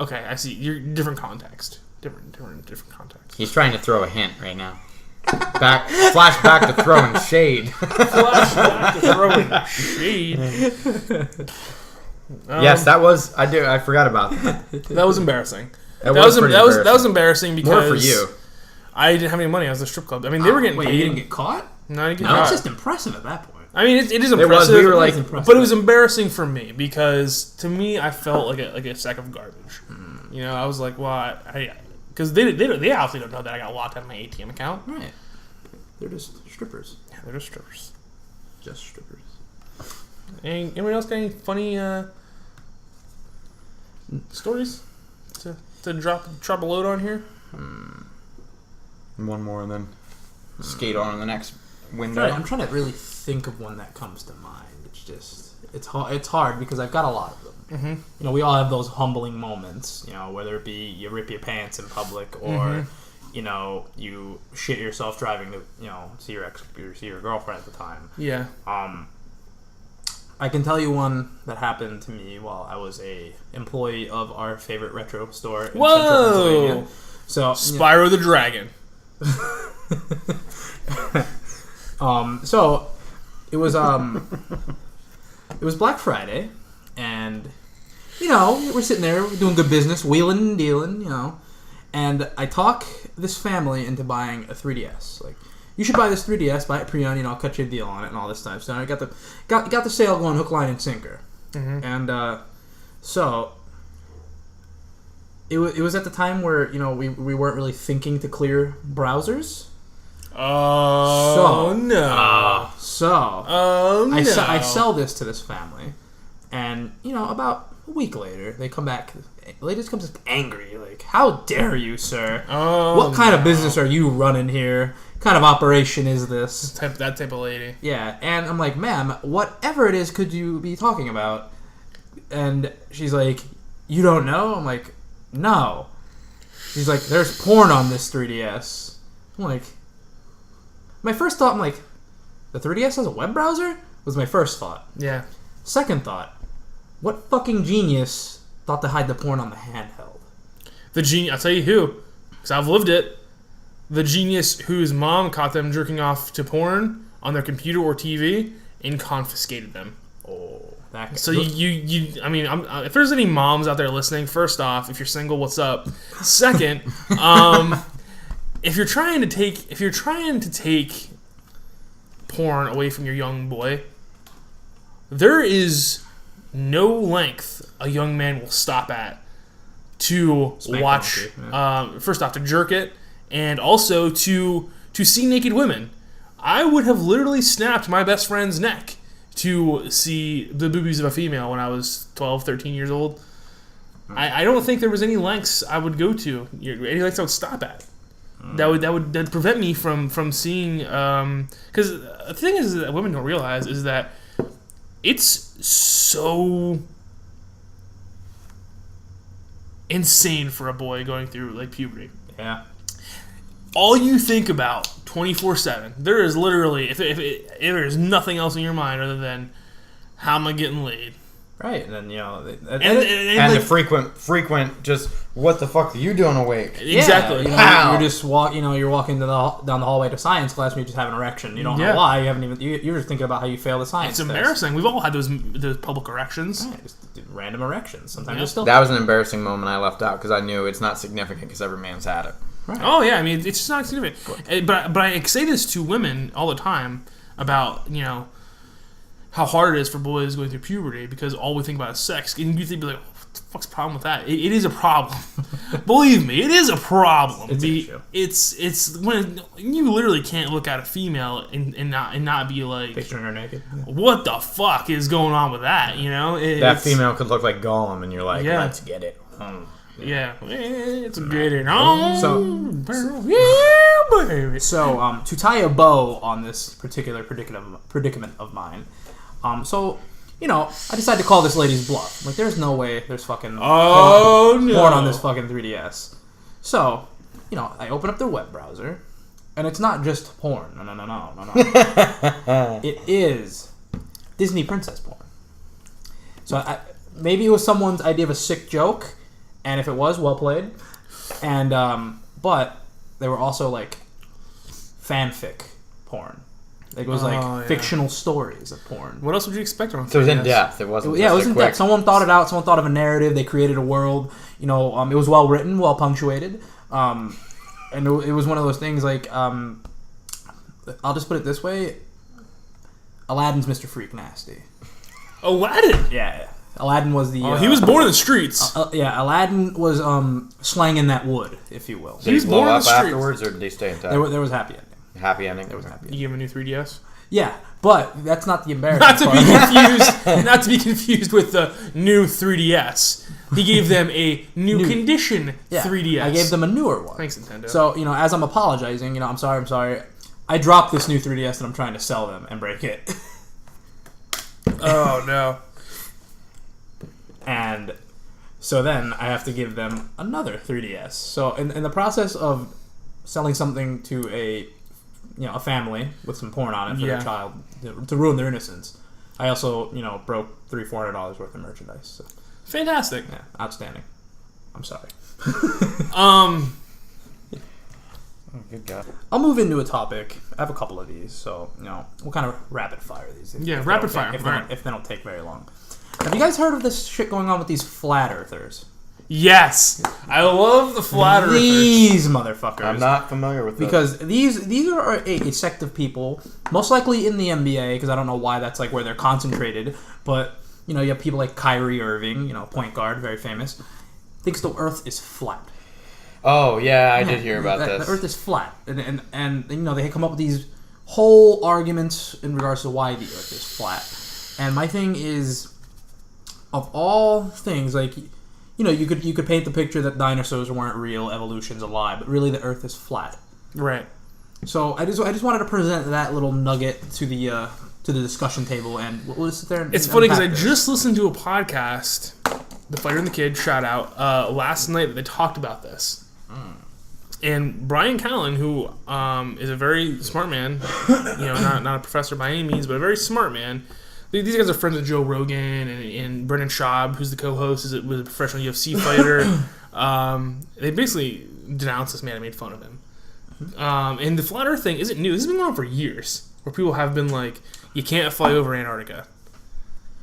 [SPEAKER 1] Okay, I see. You're different context. Different context.
[SPEAKER 2] He's trying to throw a hint right now. Flash back to throwing shade. Yes, that was. I forgot about that.
[SPEAKER 1] That was embarrassing.
[SPEAKER 2] That was
[SPEAKER 1] embarrassing because
[SPEAKER 2] more for you.
[SPEAKER 1] I didn't have any money. I was a strip club. I mean, they were getting paid.
[SPEAKER 3] You didn't get caught?
[SPEAKER 1] No, I didn't get
[SPEAKER 3] caught.
[SPEAKER 1] caught.
[SPEAKER 3] It's just impressive at that point.
[SPEAKER 1] I mean, it is impressive.
[SPEAKER 2] We were like,
[SPEAKER 1] but it was embarrassing for me because to me, I felt like a sack of garbage. You know, I was like, well, because they obviously don't know that I got locked out of my ATM account.
[SPEAKER 3] Right. They're just strippers.
[SPEAKER 1] Yeah, they're just strippers.
[SPEAKER 3] Just strippers.
[SPEAKER 1] Anyone else got any funny stories to drop a load on here?
[SPEAKER 2] One more and then skate on in the next window.
[SPEAKER 3] Right, I'm trying to really think of one that comes to mind. It's hard because I've got a lot of them. Mm-hmm. You know, we all have those humbling moments. You know, whether it be you rip your pants in public or you know you shit yourself driving to see your girlfriend at the time.
[SPEAKER 1] Yeah.
[SPEAKER 3] I can tell you one that happened to me while I was a employee of our favorite retro store in Central Pennsylvania. So
[SPEAKER 1] Spyro the Dragon.
[SPEAKER 3] So it was Black Friday, and we're sitting there doing good business, wheeling and dealing, and I talk this family into buying a 3DS. Like, you should buy this 3DS, buy it pre-owned, I'll cut you a deal on it and all this stuff. So I got the sale going hook, line, and sinker.
[SPEAKER 1] Mm-hmm.
[SPEAKER 3] And so it was at the time where, we weren't really thinking to clear browsers.
[SPEAKER 1] Oh, no.
[SPEAKER 3] So
[SPEAKER 1] no.
[SPEAKER 3] I sell this to this family, and about a week later they come back. The lady just comes angry, like, "How dare you, sir? What kind of business are you running here? What kind of operation is this?"
[SPEAKER 1] That type of lady.
[SPEAKER 3] Yeah, and I'm like, "Ma'am, whatever it is, could you be talking about?" And she's like, "You don't know?" I'm like, "No." She's like, "There's porn on this 3DS." I'm like, my first thought, I'm like, the 3DS has a web browser? Was my first thought.
[SPEAKER 1] Yeah.
[SPEAKER 3] Second thought, what fucking genius thought to hide the porn on the handheld?
[SPEAKER 1] The genius, I'll tell you who, because I've lived it. The genius whose mom caught them jerking off to porn on their computer or TV and confiscated them.
[SPEAKER 3] Oh, that guy.
[SPEAKER 1] So if there's any moms out there listening, first off, if you're single, what's up? Second, if you're trying to take porn away from your young boy, there is no length a young man will stop at to watch. First off, to jerk it, and also to see naked women. I would have literally snapped my best friend's neck to see the boobies of a female when I was 12, 13 years old. I don't think there was any lengths I would go to, any lengths I would stop at. That would prevent me from seeing, because the thing is that women don't realize is that it's so insane for a boy going through like puberty.
[SPEAKER 3] Yeah.
[SPEAKER 1] All you think about 24/7. There is literally, if there is nothing else in your mind other than how am I getting laid.
[SPEAKER 3] Right, and then
[SPEAKER 2] and the frequent just what the fuck are you doing awake?
[SPEAKER 1] Exactly.
[SPEAKER 3] You're just you're walking down the hallway to science class and you just have an erection. You don't know why. You haven't even. You're just thinking about how you fail the science.
[SPEAKER 1] It's embarrassing. We've all had those public erections.
[SPEAKER 3] Right, just random erections. Sometimes it's still.
[SPEAKER 2] That was an embarrassing moment I left out because I knew it's not significant because every man's had it.
[SPEAKER 1] Right. Oh yeah, I mean it's just not significant. But I say this to women all the time about how hard it is for boys going through puberty because all we think about is sex. And you think, like, what the fuck's the problem with that? It is a problem. Believe me, it is a problem.
[SPEAKER 3] It's an issue.
[SPEAKER 1] It's when you literally can't look at a female and not be like,
[SPEAKER 3] picturing her naked.
[SPEAKER 1] What the fuck is going on with that?
[SPEAKER 2] That female could look like Gollum, and you're like, let's get it.
[SPEAKER 1] Yeah, it's getting on.
[SPEAKER 3] So to tie a bow on this particular predicament of mine. I decided to call this lady's bluff. Like, there's no way there's fucking porn on this fucking 3DS. So, I open up their web browser, and it's not just porn. No. It is Disney princess porn. So, maybe it was someone's idea of a sick joke, and if it was, well played. And, but they were also, like, fanfic porn. It was fictional stories of porn.
[SPEAKER 1] What else would you expect from?
[SPEAKER 2] So it was in depth. It wasn't.
[SPEAKER 3] It was in depth. Someone thought it out. Someone thought of a narrative. They created a world. It was well written, well punctuated, and it was one of those things like I'll just put it this way: Aladdin's Mr. Freak Nasty.
[SPEAKER 1] Aladdin.
[SPEAKER 3] Yeah. Aladdin was the.
[SPEAKER 1] He was born in the streets.
[SPEAKER 3] Aladdin was slanging that wood, if you will.
[SPEAKER 2] Did he blow up afterwards, or did they stay intact?
[SPEAKER 3] There was happy ending.
[SPEAKER 2] Happy ending.
[SPEAKER 3] There was happy ending.
[SPEAKER 1] You give him a new 3DS.
[SPEAKER 3] Yeah, but that's not the embarrassing
[SPEAKER 1] Not to
[SPEAKER 3] part.
[SPEAKER 1] not to be confused with the new 3DS. He gave them a new condition 3DS.
[SPEAKER 3] I gave them a newer one.
[SPEAKER 1] Thanks, Nintendo.
[SPEAKER 3] So, as I'm apologizing, I'm sorry. I dropped this new 3DS and I'm trying to sell them and break it.
[SPEAKER 1] Oh, no.
[SPEAKER 3] And so then I have to give them another 3DS. So in the process of selling something to a family with some porn on it for their child to ruin their innocence, I also broke $300-400 worth of merchandise. So.
[SPEAKER 1] Fantastic.
[SPEAKER 3] Yeah, outstanding. I'm sorry.
[SPEAKER 2] Oh, good God.
[SPEAKER 3] I'll move into a topic. I have a couple of these, so we'll kind of rapid fire these.
[SPEAKER 1] Rapid fire.
[SPEAKER 3] If they don't take very long. Have you guys heard of this shit going on with these flat earthers?
[SPEAKER 1] Yes, I love the flat earthers.
[SPEAKER 3] These motherfuckers.
[SPEAKER 4] I'm not familiar with this.
[SPEAKER 3] Because these are a sect of people, most likely in the NBA, because I don't know why that's like where they're concentrated. But you know, you have people like Kyrie Irving, you know, point guard, very famous, thinks the Earth is flat.
[SPEAKER 4] Oh yeah, I did hear about
[SPEAKER 3] that
[SPEAKER 4] this.
[SPEAKER 3] The Earth is flat, and you know they come up with these whole arguments in regards to why the Earth is flat. And my thing is, of all things, like, you know, you could paint the picture that dinosaurs weren't real, evolution's a lie, but really the Earth is flat.
[SPEAKER 1] Right.
[SPEAKER 3] So I just wanted to present that little nugget to the discussion table, and we'll sit there.
[SPEAKER 1] It's funny because I just listened to a podcast, The Fighter and the Kid, shout out, last night that they talked about this. And Brian Callen, who is a very smart man, you know, not a professor by any means, but a very smart man. These guys are friends with Joe Rogan and Brendan Schaub, who's the co-host, was a professional UFC fighter. They basically denounced this man and made fun of him. And the flat Earth thing isn't new. This has been going on for years, where people have been like, you can't fly over Antarctica.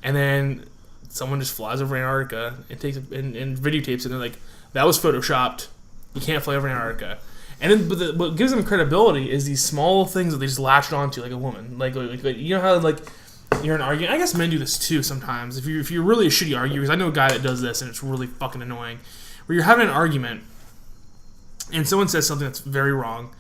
[SPEAKER 1] And then someone just flies over Antarctica and takes it and videotapes it, and they're like, that was photoshopped. You can't fly over Antarctica. And then, what gives them credibility is these small things that they just latched onto, like a woman. Like you know how, like, you're an argument. I guess men do this too sometimes. If you're really a shitty arguer, because I know a guy that does this, and it's really fucking annoying, where you're having an argument, and someone says something that's very wrong,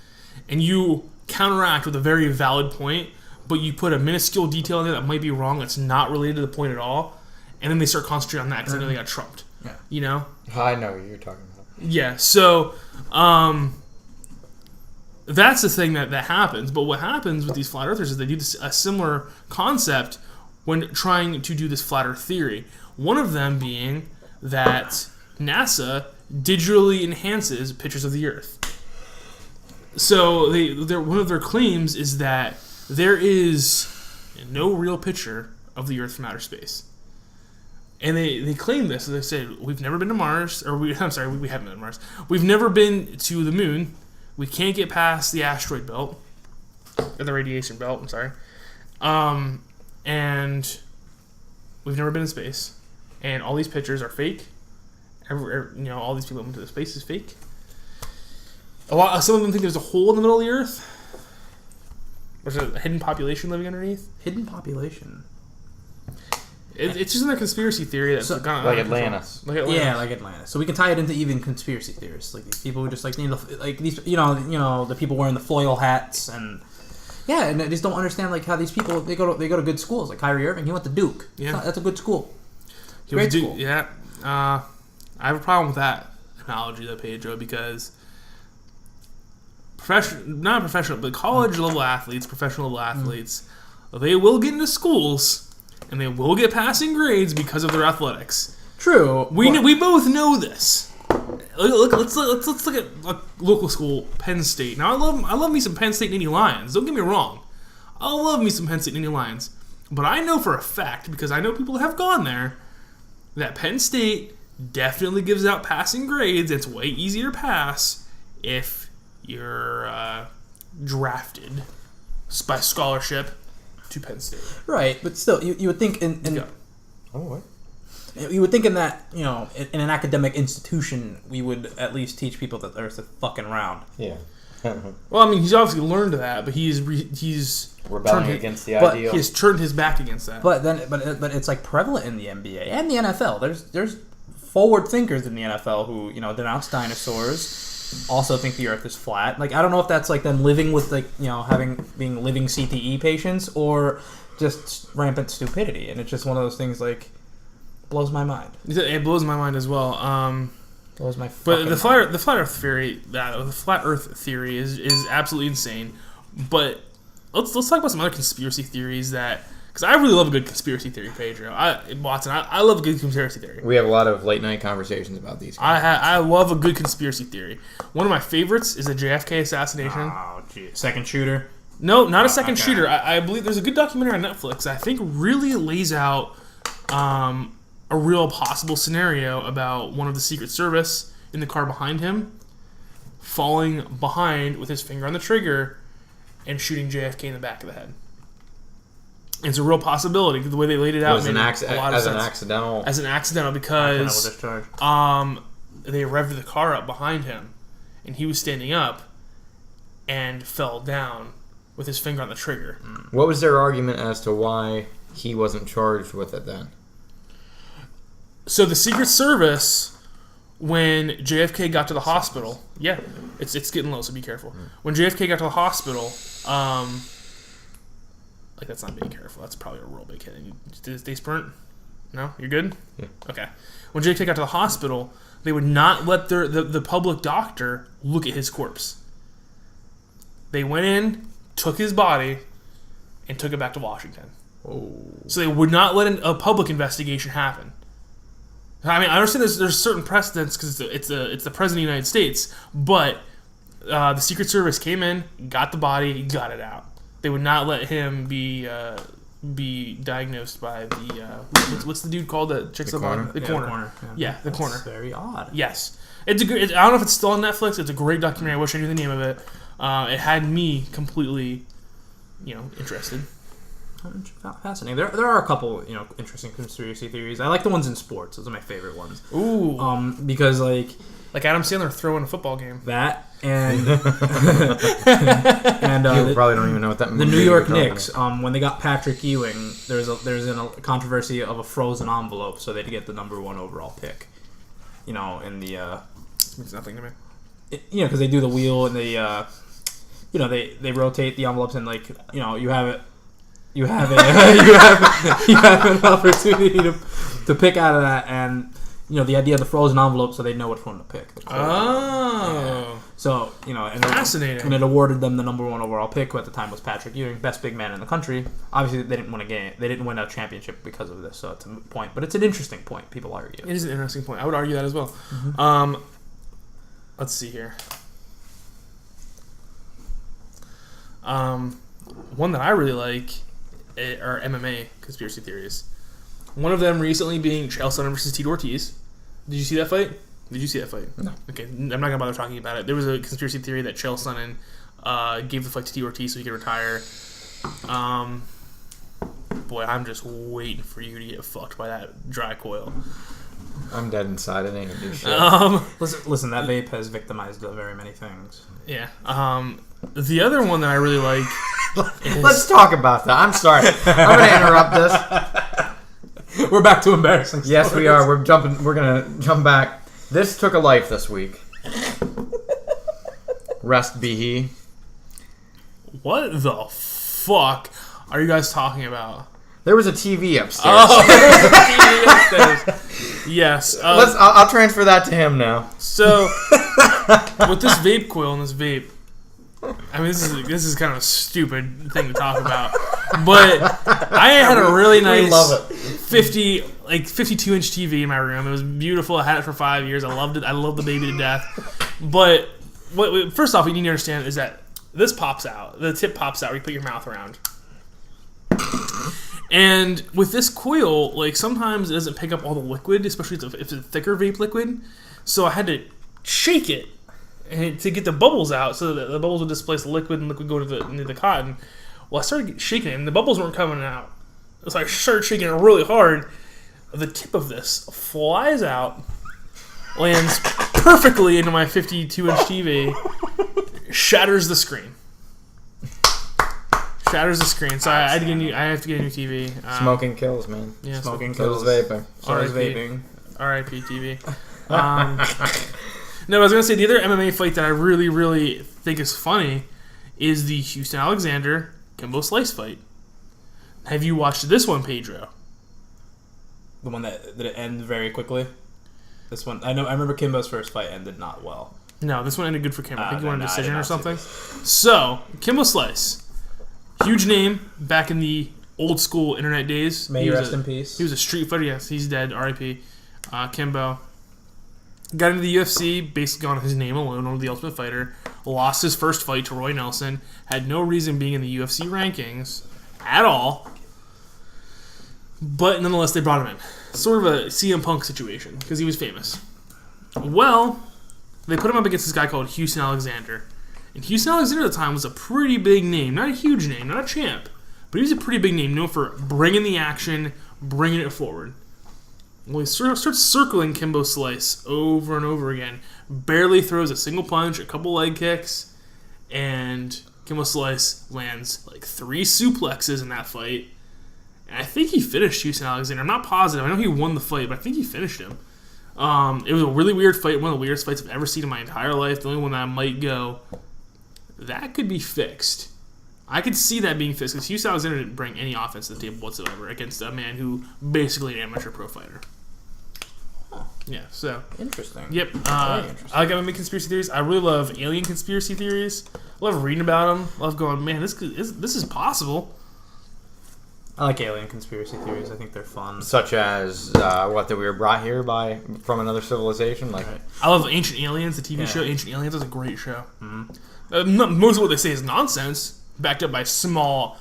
[SPEAKER 1] and you counteract with a very valid point, but you put a minuscule detail in there that might be wrong, that's not related to the point at all, and then they start concentrating on that because they know they got trumped.
[SPEAKER 3] Yeah.
[SPEAKER 1] You know?
[SPEAKER 4] I know what you're talking about.
[SPEAKER 1] Yeah, so that's the thing that happens. But what happens with these flat earthers is they do a similar concept when trying to do this flat earth theory. One of them being that NASA digitally enhances pictures of the Earth. So one of their claims is that there is no real picture of the Earth from outer space. And they claim this. They say, we've never been to Mars, we haven't been to Mars. We've never been to the moon. We can't get past the asteroid belt, or the radiation belt, I'm sorry. And we've never been in space. And all these pictures are fake. All these people that went to the space is fake. Some of them think there's a hole in the middle of the Earth. There's a hidden population living underneath.
[SPEAKER 3] Hidden population.
[SPEAKER 1] It's just another conspiracy theory that's gone
[SPEAKER 4] like Atlantis.
[SPEAKER 3] Yeah, like Atlantis. So we can tie it into even conspiracy theorists, like these people who just like these the people wearing the foil hats and I just don't understand like how these people they go to good schools. Like Kyrie Irving, he went to Duke.
[SPEAKER 1] Yeah,
[SPEAKER 3] that's a good school.
[SPEAKER 1] Great school. Yeah, I have a problem with that analogy, though, Pedro, because not professional, but college level athletes, professional level athletes, they will get into schools. And they will get passing grades because of their athletics.
[SPEAKER 3] True.
[SPEAKER 1] We both know this. Let's look at a local school, Penn State. Now I love me some Penn State Nittany Lions. Don't get me wrong. I love me some Penn State Nittany Lions. But I know for a fact, because I know people that have gone there, that Penn State definitely gives out passing grades. It's way easier to pass if you're drafted by scholarship to Penn State.
[SPEAKER 3] Right, but still, you would think in
[SPEAKER 4] what?
[SPEAKER 3] You would think in that, in an academic institution, we would at least teach people that the Earth is fucking round.
[SPEAKER 4] Yeah.
[SPEAKER 1] Well, I mean, he's obviously learned that, but he's
[SPEAKER 4] rebelling against the ideal.
[SPEAKER 1] He has turned his back against that.
[SPEAKER 3] But it's like prevalent in the NBA and the NFL. There's forward thinkers in the NFL who denounce dinosaurs. Also think the Earth is flat. Like, I don't know if that's like them living with being living CTE patients or just rampant stupidity, and it's just one of those things like blows my mind.
[SPEAKER 1] It blows my mind as well.
[SPEAKER 3] Blows my.
[SPEAKER 1] But the flat Earth theory is absolutely insane. But let's talk about some other conspiracy theories that. Because I really love a good conspiracy theory, Pedro. Watson, I love a good conspiracy theory.
[SPEAKER 2] We have a lot of late night conversations about these.
[SPEAKER 1] I love a good conspiracy theory. One of my favorites is the JFK assassination.
[SPEAKER 3] Oh, gee. Second shooter?
[SPEAKER 1] No, not a second shooter. I believe there's a good documentary on Netflix that I think really lays out a real possible scenario about one of the Secret Service in the car behind him falling behind with his finger on the trigger and shooting JFK in the back of the head. It's a real possibility. The way they laid it out
[SPEAKER 2] As an accidental
[SPEAKER 1] because they revved the car up behind him, and he was standing up and fell down with his finger on the trigger.
[SPEAKER 2] What was their argument as to why he wasn't charged with it then?
[SPEAKER 1] So the Secret Service, when JFK got to the hospital, it's getting low, so be careful. When JFK got to the hospital, like that's not being careful. That's probably a real big hit. Did his face burn? No, you're good.
[SPEAKER 2] Yeah.
[SPEAKER 1] Okay. When JFK got to the hospital, they would not let the public doctor look at his corpse. They went in, took his body, and took it back to Washington.
[SPEAKER 2] Oh.
[SPEAKER 1] So they would not let a public investigation happen. I mean, I understand there's certain precedents because it's the president of the United States, but the Secret Service came in, got the body, got it out. They would not let him be diagnosed by the what's the dude called that checks the body? The coroner. Yeah, the coroner.
[SPEAKER 3] That's very odd.
[SPEAKER 1] Yes, it's a good. I don't know if it's still on Netflix. It's a great documentary. I wish I knew the name of it. It had me completely, interested.
[SPEAKER 3] Fascinating. There are a couple, interesting conspiracy theories. I like the ones in sports. Those are my favorite ones.
[SPEAKER 1] Ooh.
[SPEAKER 3] Because like
[SPEAKER 1] Adam Sandler throwing a football game.
[SPEAKER 3] That and and
[SPEAKER 2] You probably don't even know what that means.
[SPEAKER 3] the New York Knicks. When they got Patrick Ewing, there's a controversy of a frozen envelope, so they'd get the number 1 overall pick. In the
[SPEAKER 1] Means nothing to me.
[SPEAKER 3] because they do the wheel and they they rotate the envelopes and you have it. You have an opportunity to pick out of that, and the idea of the frozen envelope, so they know which one to pick.
[SPEAKER 1] Oh,
[SPEAKER 3] so and
[SPEAKER 1] fascinating.
[SPEAKER 3] And it awarded them the number 1 overall pick, who at the time was Patrick Ewing, best big man in the country. Obviously, they didn't win a game. They didn't win a championship because of this, so it's a moot point. But it's an interesting point. People argue.
[SPEAKER 1] It is an interesting point. I would argue that as well.
[SPEAKER 3] Mm-hmm.
[SPEAKER 1] Let's see here. One that I really like are MMA conspiracy theories. One of them recently being Chael Sonnen versus Tito Ortiz. Did you see that fight?
[SPEAKER 2] No.
[SPEAKER 1] Okay, I'm not gonna bother talking about it. There was a conspiracy theory that Chael Sonnen gave the fight to Tito Ortiz so he could retire. Boy, I'm just waiting for you to get fucked by that dry coil.
[SPEAKER 2] I'm dead inside. It ain't gonna do shit.
[SPEAKER 3] Listen, that vape has victimized very many things.
[SPEAKER 1] Yeah. The other one that I really like is...
[SPEAKER 2] Let's talk about that. I'm sorry. I'm gonna interrupt this.
[SPEAKER 3] We're back to embarrassing stories.
[SPEAKER 2] Yes, we are. We're gonna jump back. This took a life this week. Rest be he.
[SPEAKER 1] What the fuck are you guys talking about?
[SPEAKER 2] There was a TV upstairs.
[SPEAKER 1] Oh, there's a TV upstairs. Yes.
[SPEAKER 2] I'll transfer that to him now.
[SPEAKER 1] So, with this vape coil and this vape, I mean, this is kind of a stupid thing to talk about, but I had a really nice 52-inch TV in my room. It was beautiful. I had it for 5 years. I loved it. I loved the baby to death. But first off, what you need to understand is that this pops out. The tip pops out where you put your mouth around. And with this coil, sometimes it doesn't pick up all the liquid, especially if it's a thicker vape liquid. So I had to shake it to get the bubbles out, so that the bubbles would displace the liquid and liquid go into the cotton. Well, I started shaking it, and the bubbles weren't coming out. So I started shaking it really hard. The tip of this flies out, lands perfectly into my 52-inch TV, shatters the screen. So I have to get a new TV.
[SPEAKER 2] Smoking kills, man.
[SPEAKER 1] Yeah,
[SPEAKER 3] Smoking
[SPEAKER 2] kills
[SPEAKER 3] kills.
[SPEAKER 2] vaping.
[SPEAKER 3] So is vaping.
[SPEAKER 1] R.I.P. TV. No, I was going to say the other MMA fight that I really, really think is funny is the Houston Alexander Kimbo Slice fight. Have you watched this one, Pedro?
[SPEAKER 3] The one that did it end very quickly? This one, I remember Kimbo's first fight ended not well.
[SPEAKER 1] No, this one ended good for Kimbo. I think he won a
[SPEAKER 3] I
[SPEAKER 1] decision
[SPEAKER 3] did
[SPEAKER 1] or
[SPEAKER 3] not see
[SPEAKER 1] something.
[SPEAKER 3] this.
[SPEAKER 1] So, Kimbo Slice. Huge name back in the old school internet days.
[SPEAKER 3] May you rest in peace.
[SPEAKER 1] He was a street fighter. Yes, he's dead. R.I.P. Kimbo. Got into the UFC basically on his name alone, on the Ultimate Fighter. Lost his first fight to Roy Nelson. Had no reason being in the UFC rankings at all. But nonetheless, they brought him in. Sort of a CM Punk situation, because he was famous. Well, they put him up against this guy called Houston Alexander. And Houston Alexander at the time was a pretty big name. Not a huge name, not a champ. But he was a pretty big name, known for bringing the action, bringing it forward. Well, he starts circling Kimbo Slice over and over again. Barely throws a single punch, a couple leg kicks, and Kimbo Slice lands like 3 suplexes in that fight. And I think he finished Houston Alexander. I'm not positive. I know he won the fight, but I think he finished him. It was a really weird fight. One of the weirdest fights I've ever seen in my entire life. The only one that I might go, that could be fixed. I could see that being fixed because Houston Alexander didn't bring any offense to the table whatsoever against a man who basically an amateur pro fighter. Yeah, so.
[SPEAKER 3] Interesting.
[SPEAKER 1] Yep.
[SPEAKER 3] Very interesting.
[SPEAKER 1] I like having conspiracy theories. I really love alien conspiracy theories. I love reading about them. I love going, man, this is possible.
[SPEAKER 3] I like alien conspiracy theories. I think they're fun.
[SPEAKER 2] Such as that we were brought here from another civilization. Like,
[SPEAKER 3] Right.
[SPEAKER 1] I love Ancient Aliens, the TV
[SPEAKER 3] Yeah.
[SPEAKER 1] show. Ancient Aliens is a great show.
[SPEAKER 3] Mm-hmm.
[SPEAKER 1] Most of what they say is nonsense, backed up by small,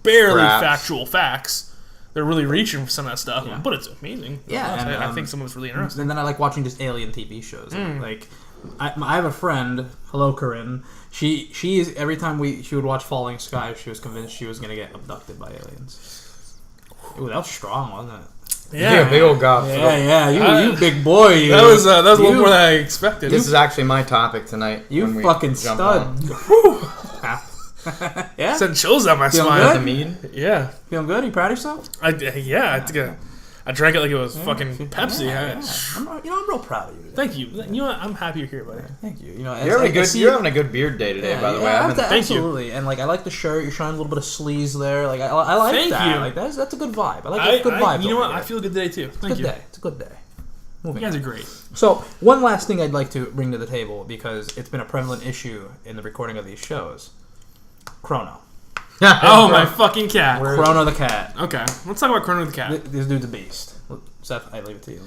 [SPEAKER 1] barely
[SPEAKER 2] Perhaps.
[SPEAKER 1] factual facts. They're really reaching for some of that stuff,
[SPEAKER 3] Yeah.
[SPEAKER 1] but it's amazing.
[SPEAKER 3] Yeah,
[SPEAKER 1] I
[SPEAKER 3] and,
[SPEAKER 1] think some of it's really interesting.
[SPEAKER 3] And then I like watching just alien TV shows. Like, I have a friend. Hello, Corinne. She is every time she would watch Falling Skies, she was convinced she was gonna get abducted by aliens. Ooh, that was strong, wasn't it?
[SPEAKER 2] yeah, big old gobs.
[SPEAKER 3] You big boy. You.
[SPEAKER 1] That was a little more than I expected.
[SPEAKER 2] This is actually my topic tonight.
[SPEAKER 3] You
[SPEAKER 2] when we
[SPEAKER 3] fucking
[SPEAKER 2] jump
[SPEAKER 3] stud.
[SPEAKER 2] on.
[SPEAKER 3] Yeah,
[SPEAKER 1] sent chills down my
[SPEAKER 3] Feeling
[SPEAKER 1] spine.
[SPEAKER 3] good?
[SPEAKER 2] The mead.
[SPEAKER 1] Yeah,
[SPEAKER 3] feeling good? Are you proud of yourself?
[SPEAKER 1] I drank it like it was fucking Pepsi.
[SPEAKER 3] Yeah. I'm real proud of you. Today.
[SPEAKER 1] Thank you. You know what? I'm happy you're here, buddy.
[SPEAKER 3] Thank you.
[SPEAKER 2] You're having a good beard day today, by the way.
[SPEAKER 1] Thank you.
[SPEAKER 3] Absolutely. And like, I like the shirt. You're showing a little bit of sleeves there. Like, I like
[SPEAKER 1] Thank
[SPEAKER 3] that.
[SPEAKER 1] you.
[SPEAKER 3] Like, that's a good vibe. I like a good vibe.
[SPEAKER 1] You know what?
[SPEAKER 3] over
[SPEAKER 1] I
[SPEAKER 3] here.
[SPEAKER 1] feel good today too. Thank
[SPEAKER 3] Good
[SPEAKER 1] you.
[SPEAKER 3] day. It's a good day.
[SPEAKER 1] You
[SPEAKER 3] Moving
[SPEAKER 1] guys
[SPEAKER 3] on.
[SPEAKER 1] are great.
[SPEAKER 3] So, one last thing I'd like to bring to the table because it's been a prevalent issue in the recording of these shows. Chrono.
[SPEAKER 1] Oh my fucking cat.
[SPEAKER 3] Chrono the cat.
[SPEAKER 1] Okay, let's talk about Chrono the cat.
[SPEAKER 3] This dude's a beast. Seth, I leave it to you.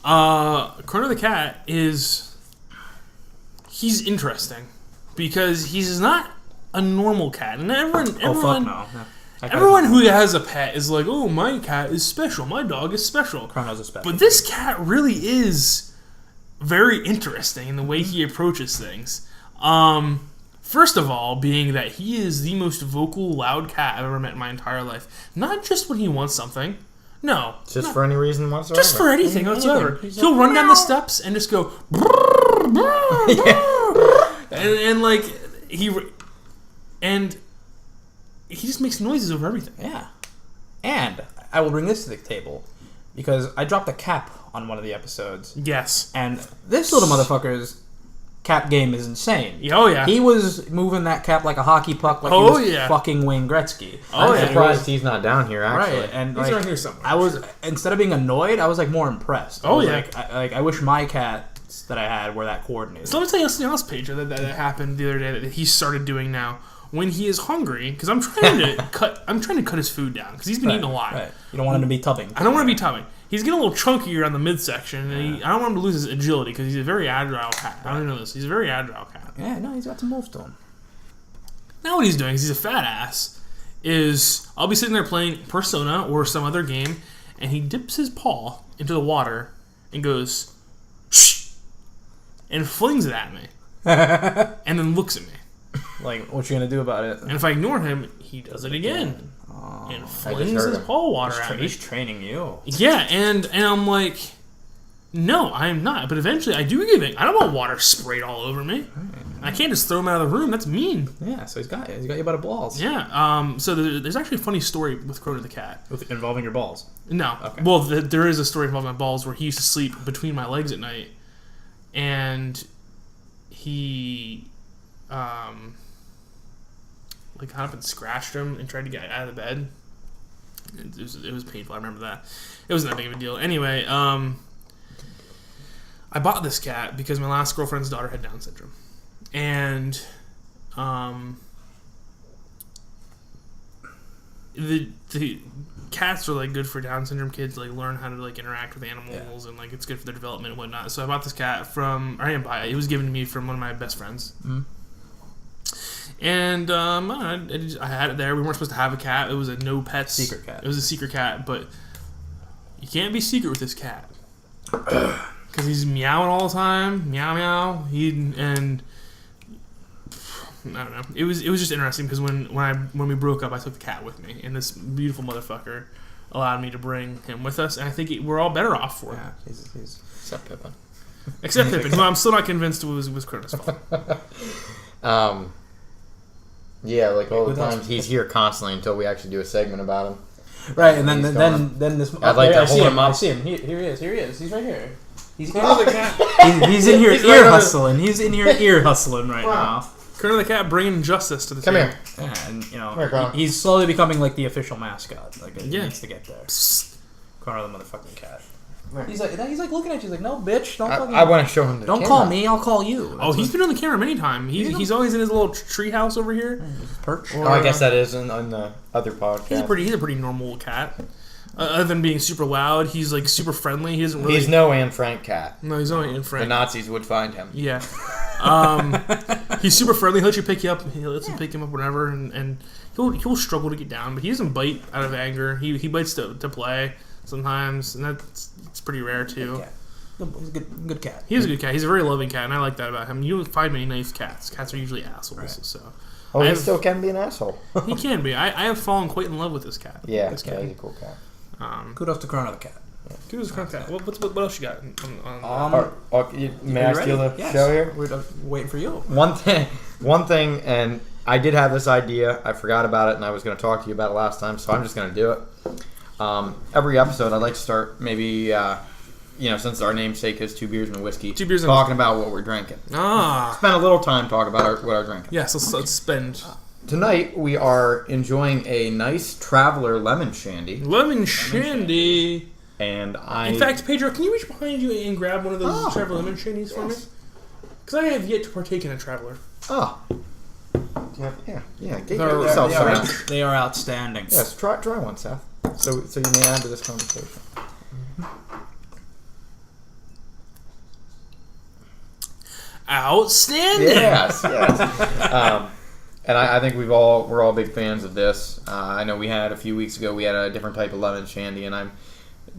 [SPEAKER 1] Chrono the cat he's interesting because he's not a normal cat, and everyone
[SPEAKER 3] Fuck no.
[SPEAKER 1] everyone who has a pet is like, oh, my cat is special, my dog is special.
[SPEAKER 3] Chrono's a special.
[SPEAKER 1] But this cat really is very interesting in the way he approaches things. First of all, being that he is the most vocal, loud cat I've ever met in my entire life. Not just when he wants something. No.
[SPEAKER 2] Just for any reason whatsoever.
[SPEAKER 1] Just for anything whatsoever.
[SPEAKER 3] He's
[SPEAKER 1] He'll
[SPEAKER 3] like,
[SPEAKER 1] run down
[SPEAKER 3] meow.
[SPEAKER 1] the steps and just go... and like, he just makes noises over everything.
[SPEAKER 3] Yeah. And I will bring this to the table because I dropped a cap on one of the episodes.
[SPEAKER 1] Yes.
[SPEAKER 3] And this little motherfucker's cap game is insane.
[SPEAKER 1] Oh, yeah.
[SPEAKER 3] He was moving that cap like a hockey puck, like
[SPEAKER 1] Oh,
[SPEAKER 3] he was
[SPEAKER 1] yeah.
[SPEAKER 3] fucking Wayne Gretzky.
[SPEAKER 1] Oh,
[SPEAKER 2] I'm
[SPEAKER 1] yeah.
[SPEAKER 2] surprised he's not down here, actually.
[SPEAKER 3] Right, and
[SPEAKER 1] He's
[SPEAKER 3] like,
[SPEAKER 1] around here somewhere.
[SPEAKER 3] I was instead of being annoyed, I was like more impressed. I
[SPEAKER 1] Oh,
[SPEAKER 3] was
[SPEAKER 1] yeah.
[SPEAKER 3] like, I wish my cats that I had were that coordinated.
[SPEAKER 1] So let me tell you something else, Paige, that happened the other day that he started doing now. When he is hungry, because I'm trying to cut his food down because he's been eating a lot.
[SPEAKER 3] Right. You don't want him to be tubbing.
[SPEAKER 1] I don't want to be tubbing. He's getting a little chunkier on the midsection, and I don't want him to lose his agility because he's a very agile cat. I don't even know this. He's a very agile cat.
[SPEAKER 3] Yeah, no, he's got some moves to him.
[SPEAKER 1] Now what he's doing is he's a fat ass. I'll be sitting there playing Persona or some other game, and he dips his paw into the water and goes, shh, and flings it at me, and then looks at me.
[SPEAKER 3] Like, what you gonna do about it?
[SPEAKER 1] And if I ignore him, he does it again. And flings
[SPEAKER 2] heard
[SPEAKER 1] his
[SPEAKER 2] him.
[SPEAKER 1] paw water at me.
[SPEAKER 3] He's training you.
[SPEAKER 1] Yeah, and I'm like, no, I am not. But eventually I do give it. I don't want water sprayed all over me. I can't just throw him out of the room. That's mean.
[SPEAKER 3] Yeah, so he's got you. He's got you by the balls.
[SPEAKER 1] Yeah. So there's actually a funny story with Chrono the cat.
[SPEAKER 3] Involving your balls.
[SPEAKER 1] No.
[SPEAKER 3] Okay.
[SPEAKER 1] Well, there is a story involving my balls where he used to sleep between my legs at night, and he, like got up and scratched him and tried to get out of the bed. It was painful. I remember that. It wasn't that big of a deal. Anyway, I bought this cat because my last girlfriend's daughter had Down syndrome, and the cats are like good for Down syndrome kids, like learn how to like interact with animals and like it's good for their development and whatnot. So I bought this cat I didn't buy it. It was given to me from one of my best friends.
[SPEAKER 3] Mm.
[SPEAKER 1] And I had it there. We weren't supposed to have a cat. It was a no pets
[SPEAKER 3] Secret cat.
[SPEAKER 1] It was a secret cat, but you can't be secret with this cat because he's meowing all the time. Meow meow. I don't know. It was just interesting because when we broke up, I took the cat with me, and this beautiful motherfucker allowed me to bring him with us, and I think we're all better off for it.
[SPEAKER 3] Yeah, he's
[SPEAKER 4] Except Pippin.
[SPEAKER 1] Except Pippin, who I'm still not convinced was Cronus' fault.
[SPEAKER 2] Yeah, like all the
[SPEAKER 3] With us.
[SPEAKER 2] times he's here constantly until we actually do a segment about him.
[SPEAKER 3] right, and
[SPEAKER 2] He's
[SPEAKER 3] then this.
[SPEAKER 2] I'd like to
[SPEAKER 3] I see
[SPEAKER 2] hold
[SPEAKER 3] him.
[SPEAKER 2] him up.
[SPEAKER 3] I see him. Here he is. Here he is. He's right here. He's
[SPEAKER 1] Colonel the cat.
[SPEAKER 3] he's in here
[SPEAKER 2] He's
[SPEAKER 3] ear
[SPEAKER 2] right on the-
[SPEAKER 3] hustling. He's in here ear hustling right now.
[SPEAKER 1] Colonel the cat bringing justice to the
[SPEAKER 2] Come
[SPEAKER 1] table.
[SPEAKER 2] here.
[SPEAKER 3] Yeah, and you know
[SPEAKER 2] Come here, Connor.
[SPEAKER 3] he's slowly becoming like the official mascot. Like he
[SPEAKER 1] Yeah.
[SPEAKER 3] needs to get there.
[SPEAKER 1] Psst.
[SPEAKER 3] Connor the motherfucking cat. He's like looking at you. He's like, no, bitch, don't fucking.
[SPEAKER 2] I want to show him the
[SPEAKER 3] Don't
[SPEAKER 2] camera.
[SPEAKER 3] call me. I'll call you.
[SPEAKER 1] Oh, he's been on the camera many times. He's always in his little tree house over here.
[SPEAKER 3] perch.
[SPEAKER 2] Oh, I guess that is on the other podcast.
[SPEAKER 1] He's a pretty normal cat. Other than being super loud, he's like super friendly. He doesn't really.
[SPEAKER 2] He's no Anne Frank cat.
[SPEAKER 1] No, he's only in
[SPEAKER 2] The
[SPEAKER 1] Frank.
[SPEAKER 2] Nazis would find him.
[SPEAKER 1] Yeah. He's super friendly. He'll let you pick you up. He'll let you pick him up whenever, and he'll struggle to get down, but he doesn't bite out of anger. He bites to play sometimes, and it's pretty rare too.
[SPEAKER 3] Yeah. He's a good cat.
[SPEAKER 1] He's a good cat. He's a very loving cat, and I like that about him. You don't find many nice cats. Cats are usually assholes,
[SPEAKER 3] Right.
[SPEAKER 1] so
[SPEAKER 2] Oh,
[SPEAKER 1] I
[SPEAKER 2] he
[SPEAKER 1] have-
[SPEAKER 2] still can be an asshole.
[SPEAKER 1] he can be. I have fallen quite in love with this cat.
[SPEAKER 2] Yeah,
[SPEAKER 1] this
[SPEAKER 2] he's
[SPEAKER 1] cat.
[SPEAKER 2] a cool cat.
[SPEAKER 3] Kudos to Connor the cat.
[SPEAKER 1] Kudos to cat. What else you got?
[SPEAKER 2] May I steal the show here?
[SPEAKER 3] We're waiting for you.
[SPEAKER 2] One thing, and I did have this idea. I forgot about it, and I was going to talk to you about it last time, so I'm just going to do it. Every episode, I'd like to start maybe, since our namesake is 2 beers and a whiskey, talking about what we're drinking. Spend a little time talking about what we're drinking.
[SPEAKER 1] Yes, let's spend.
[SPEAKER 2] Tonight, we are enjoying a nice Traveler lemon shandy.
[SPEAKER 1] Lemon shandy.
[SPEAKER 2] And
[SPEAKER 1] In fact, Pedro, can you reach behind you and grab one of those Traveler lemon shandies for me? Because I have yet to partake in a Traveler.
[SPEAKER 2] Oh. Yeah. Get
[SPEAKER 1] They're-
[SPEAKER 2] yourself some.
[SPEAKER 3] They are outstanding.
[SPEAKER 2] Yes, try one, Seth. So you may add to this conversation.
[SPEAKER 1] Outstanding.
[SPEAKER 2] Yes. And I think we're all big fans of this. I know we had a few weeks ago. We had a different type of lemon shandy, and I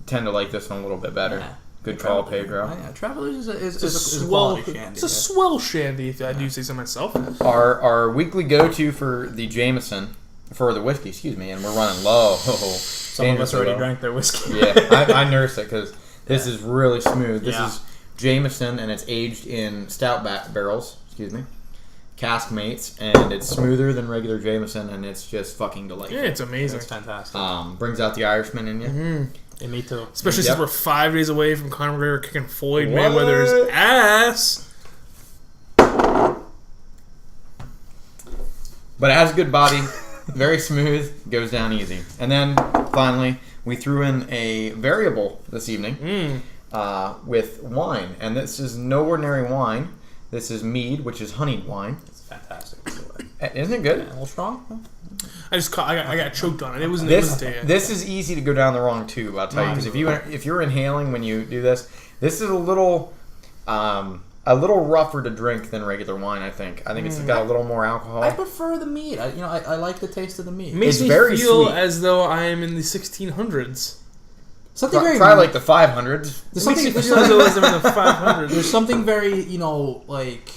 [SPEAKER 2] tend to like this one a little bit better.
[SPEAKER 3] Yeah.
[SPEAKER 2] Good call, Pedro.
[SPEAKER 3] Yeah, Travelers is
[SPEAKER 1] It's
[SPEAKER 3] a quality shandy.
[SPEAKER 1] It's a swell shandy, if I do say so myself.
[SPEAKER 2] Our weekly go-to for the Jameson, for the whiskey, excuse me, and we're running low.
[SPEAKER 3] Some of us already drank their whiskey.
[SPEAKER 2] Yeah, I nursed it because this is really smooth. This is Jameson, and it's aged in stout barrels. Excuse me, cask mates, and it's smoother than regular Jameson, and it's just fucking delightful.
[SPEAKER 1] Yeah, it's amazing.
[SPEAKER 3] It's fantastic.
[SPEAKER 2] Brings out the Irishman in you.
[SPEAKER 3] Yeah, me too.
[SPEAKER 1] Especially since we're 5 days away from Conor McGregor kicking Floyd
[SPEAKER 2] What?
[SPEAKER 1] Mayweather's ass.
[SPEAKER 2] But it has a good body, very smooth, goes down easy. And then finally, we threw in a variable this evening with wine, and this is no ordinary wine. This is mead, which is honeyed wine.
[SPEAKER 3] It's fantastic.
[SPEAKER 2] Isn't it good?
[SPEAKER 3] A little strong.
[SPEAKER 1] I got choked on it. It wasn't.
[SPEAKER 2] This is easy to go down the wrong tube. I'll tell you, because if you're inhaling when you do this, this is a little rougher to drink than regular wine. I think it's got a little more alcohol.
[SPEAKER 3] I prefer the mead. I like the taste of the mead.
[SPEAKER 1] It makes
[SPEAKER 2] It's
[SPEAKER 1] me
[SPEAKER 2] very
[SPEAKER 1] feel
[SPEAKER 2] sweet.
[SPEAKER 1] as though I am in the 1600s.
[SPEAKER 3] Something very
[SPEAKER 2] Try like the 500s.
[SPEAKER 3] There's
[SPEAKER 1] It
[SPEAKER 3] something,
[SPEAKER 1] makes me
[SPEAKER 3] there's
[SPEAKER 1] feel as
[SPEAKER 3] something,
[SPEAKER 1] though I'm in the 500s.
[SPEAKER 3] there's something very, like,